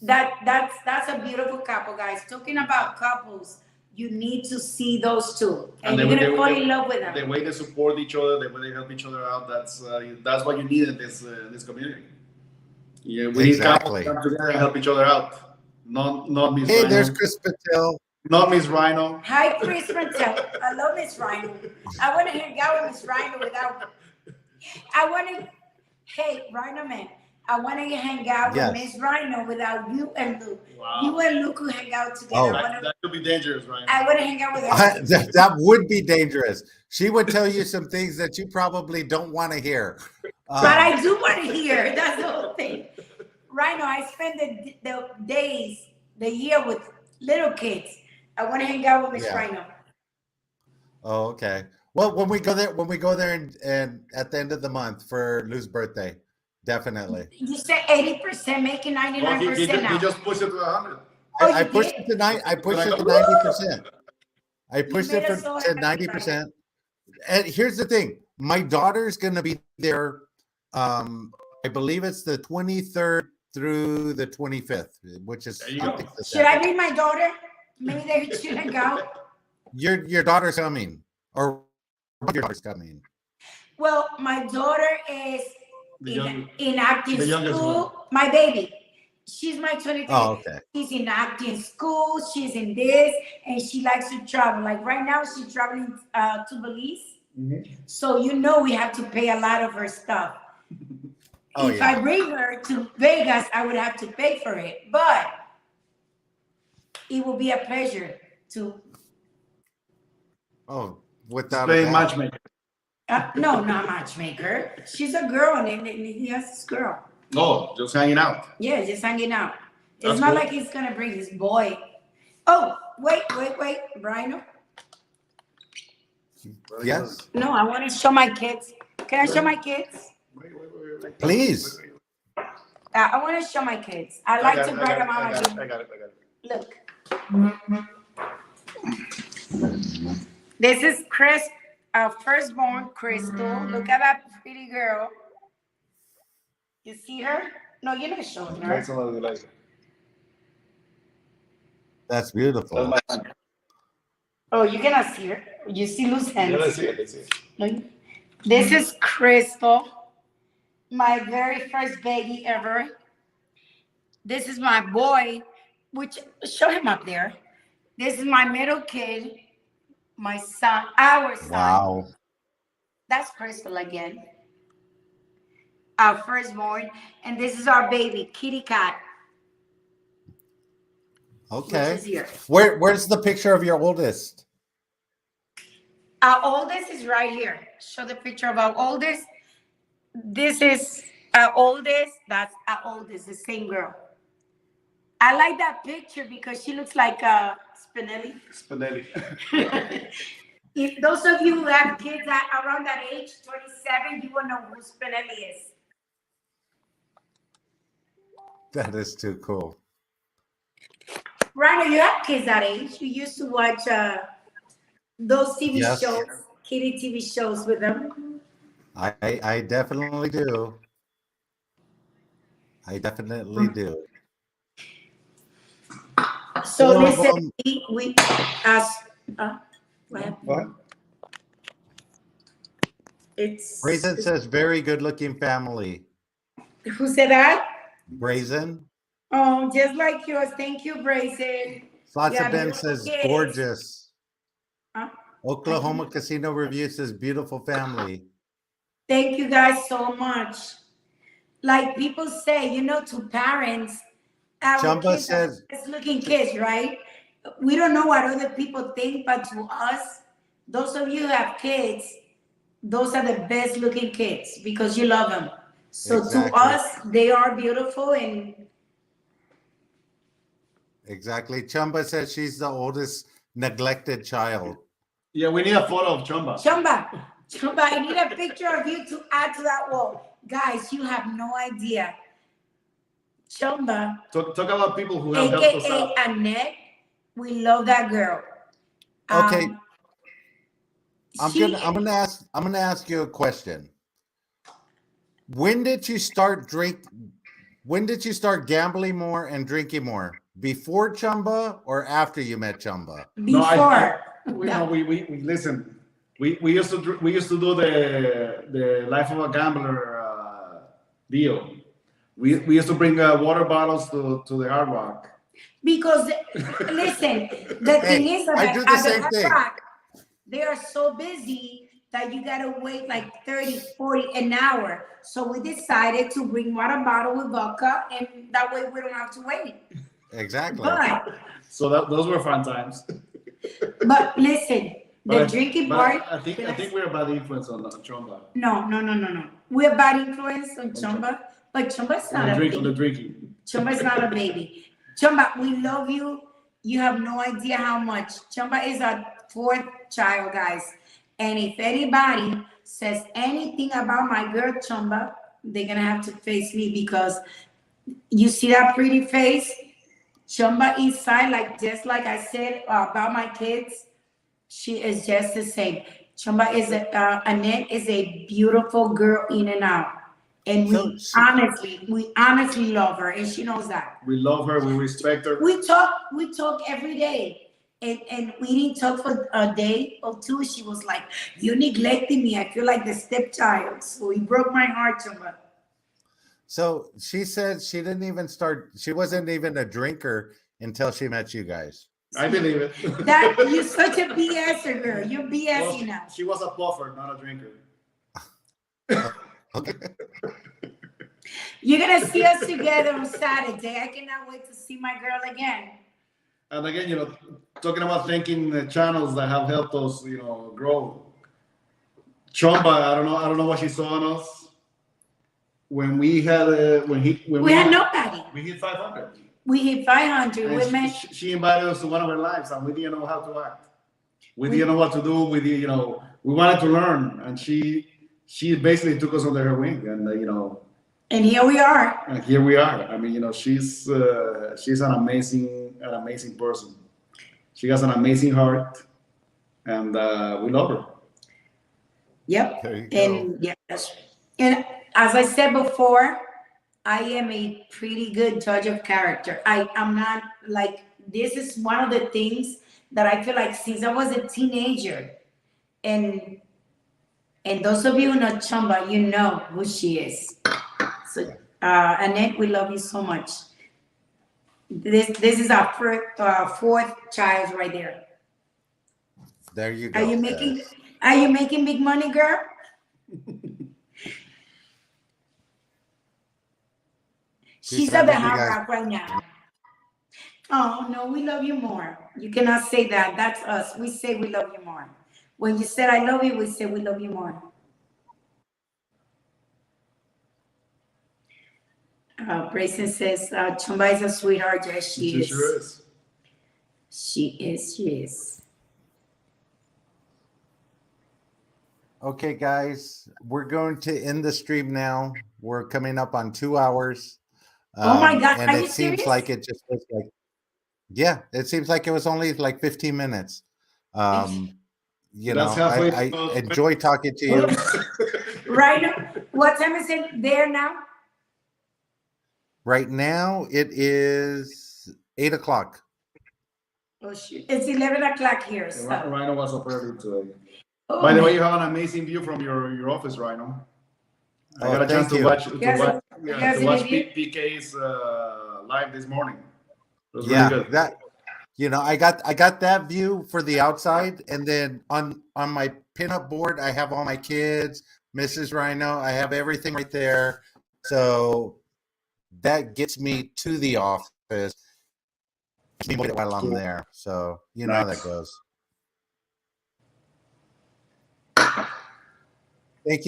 that's a beautiful couple, guys. Talking about couples, you need to see those two, and you're gonna fall in love with them. The way they support each other, the way they help each other out, that's what you need in this community. Yeah, we need couples to come together and help each other out. Not Miss Hey, Rhino. there's Chris Patel. Not Miss Rhino. Hi, Chris Patel. I love Miss Rhino. I want to hang out with Miss Rhino without. I want to. Hey, Rhino man. I want to hang out with Miss Rhino without you and Luke. Wow. You and Luke could hang out together. Oh. That could be dangerous, Rhino. I want to hang out with her. That would be dangerous. She would tell you some things that you probably don't want to hear. But I do want to hear. That's the whole thing. Rhino, I spend the days, the year with little kids. I want to hang out with Miss Rhino. Oh, okay. Well, when we go there and at the end of the month for Lou's birthday, definitely. You said 80%, making 99% now. You just pushed it to 100. I pushed it to 90%. I pushed it to 90%. I pushed it to 90%. And here's the thing: my daughter's gonna be there. I believe it's the 23rd through the 25th, which is. Should I bring my daughter? Maybe they shouldn't go. Your daughter's coming, or your daughter's coming. Well, my daughter is in acting school. One. My baby, she's my 23. Oh, okay. She's in acting school. She's in this, and she likes to travel. Like right now, she's traveling to Belize. Mm-hmm. So we have to pay a lot of her stuff. If I bring her to Vegas, I would have to pay for it, but it will be a pleasure to. Oh, without Playing matchmaker. No, not matchmaker. She's a girl, and he has this girl. Oh, just hanging out. Yeah, just hanging out. That's it's not cool. like he's gonna bring his boy. Oh, wait, Rhino. Yes. No, I want to show my kids. Can I show my kids? Wait. Please. I want to show my kids. I like to brag about my kids. I got it. Look. This is Chris, our firstborn, Crystal. Look at that pretty girl. You see her? No, you're not showing her. That's beautiful. Oh, you cannot see her. You see loose hands. Let's see it. No, this is Crystal, my very first baby ever. This is my boy, which show him up there. This is my middle kid, my son, our son. Wow. That's Crystal again. Our firstborn. And this is our baby, Kitty Cat. Okay. Which is here. Where's the picture of your oldest? Our oldest is right here. Show the picture of our oldest. This is our oldest. That's our oldest, the same girl. I like that picture because she looks like Spinelli. If those of you who have kids around that age, 27, you will know who Spinelli is. That is too cool. Rhino, you have kids that age. You used to watch those TV shows, kitty TV shows with them. I definitely do. I definitely do. So listen, we asked. What? Brazen says very good looking family. Who said that? Brazen. Oh, just like yours. Thank you, Brazen. Slots of Ben says gorgeous. Huh? Oklahoma Casino Review says beautiful family. Thank you guys so much. Like people say, to parents, Our Chumba kids are says, the best looking kids, right? We don't know what other people think, but to us, those of you who have kids, those are the best looking kids because you love them. So to exactly, us, they are beautiful. And exactly. Chumba says she's the oldest neglected child. Yeah, we need a photo of Chumba. Chumba, I need a picture of you to add to that wall. Guys, you have no idea. Chumba, Talk about people who have helped us aka out. Annette, we love that girl. Okay, I'm She gonna ask you a question. When did you start when did you start gambling more and drinking more? Before Chumba or after you met Chumba? No, before. we listen. We used to do the life of a gambler deal. We used to bring water bottles to the Hard Rock. Because listen, the thing Hey, is that I do the at same Hard thing. Rock, they are so busy that you gotta wait like 30, 40 an hour. So we decided to bring water bottle with vodka, and that way we don't have to wait. Exactly. So those were fun times. But listen, the drinking part. I think we're a bad influence on Chumba. No. We're bad influence on Chumba, but Chumba's not a On the baby. drinking. Chumba's not a baby. Chumba, we love you. You have no idea how much. Chumba is our fourth child, guys. And if anybody says anything about my girl Chumba, they're gonna have to face me because you see that pretty face. Chumba inside, like just like I said about my kids, she is just the same. Chumba is Annette is a beautiful girl in and out, and we honestly love her, and she knows that. We love her. We respect her. We talk every day, and we didn't talk for a day or two. She was like, "You neglected me. I feel like the stepchild." So it broke my heart, Chumba. So she said she didn't even start, she wasn't even a drinker until she met you guys. I believe it. That you're such a BSer, girl. You're BSing Well, now. she was a puffer, not a drinker. Okay. You're gonna see us together on Saturday. I cannot wait to see my girl again. And again, talking about thanking the channels that have helped us, grow. Chumba, I don't know what she saw in us. When we had We had nobody. we hit 500. We hit 500 And women. she invited us to one of her lives, and we didn't know how to act. We didn't know what to do. We wanted to learn, and she basically took us under her wing, and And here we are. and here we are. I mean, she's an amazing person. She has an amazing heart, and we love her. Yep. There you go. And yes. And as I said before, I am a pretty good judge of character. I'm not like, this is one of the things that I feel like since I was a teenager, and those of you who know Chumba, you know who she is. So Annette, we love you so much. This is our fourth child right there. There you go. Are you making big money, girl? She's at the Hard Rock right now. Oh no, we love you more. You cannot say that. That's us. We say we love you more. When you said I love you, we say we love you more. Brayson says Chumba is a sweetheart. Yes, she is. Sure is. She is. Okay, guys, we're going to end the stream now. We're coming up on 2 hours. Oh my God, and are it you seems serious? like it just was like, yeah, it seems like it was only like 15 minutes. That's halfway I enjoy talking to you. Rhino, what time is it there now? Right now, it is 8 o'clock. Oh shoot, it's 11 o'clock here. So. Rhino was up early today. Oh, By the way, you have an amazing view from your office, Rhino. I got a chance to watch PK's live this morning. It was really good. I got that view for the outside, and then on my pinup board, I have all my kids, Mrs. Rhino. I have everything right there, so that gets me to the office. because while I'm there. So you know how that goes. Thank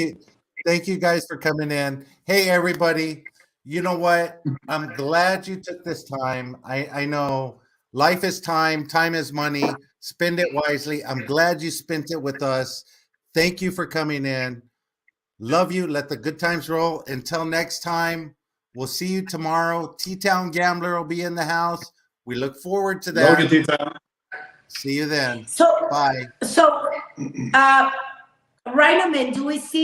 you guys for coming in. Hey everybody, you know what? I'm glad you took this time. I know life is time is money. Spend it wisely. I'm glad you spent it with us. Thank you for coming in. Love you. Let the good times roll. Until next time, we'll see you tomorrow. T-Town Gambler will be in the house. We look forward to that. Love you, T-Town. See you then. So, Bye. so, RhinoMan, do we see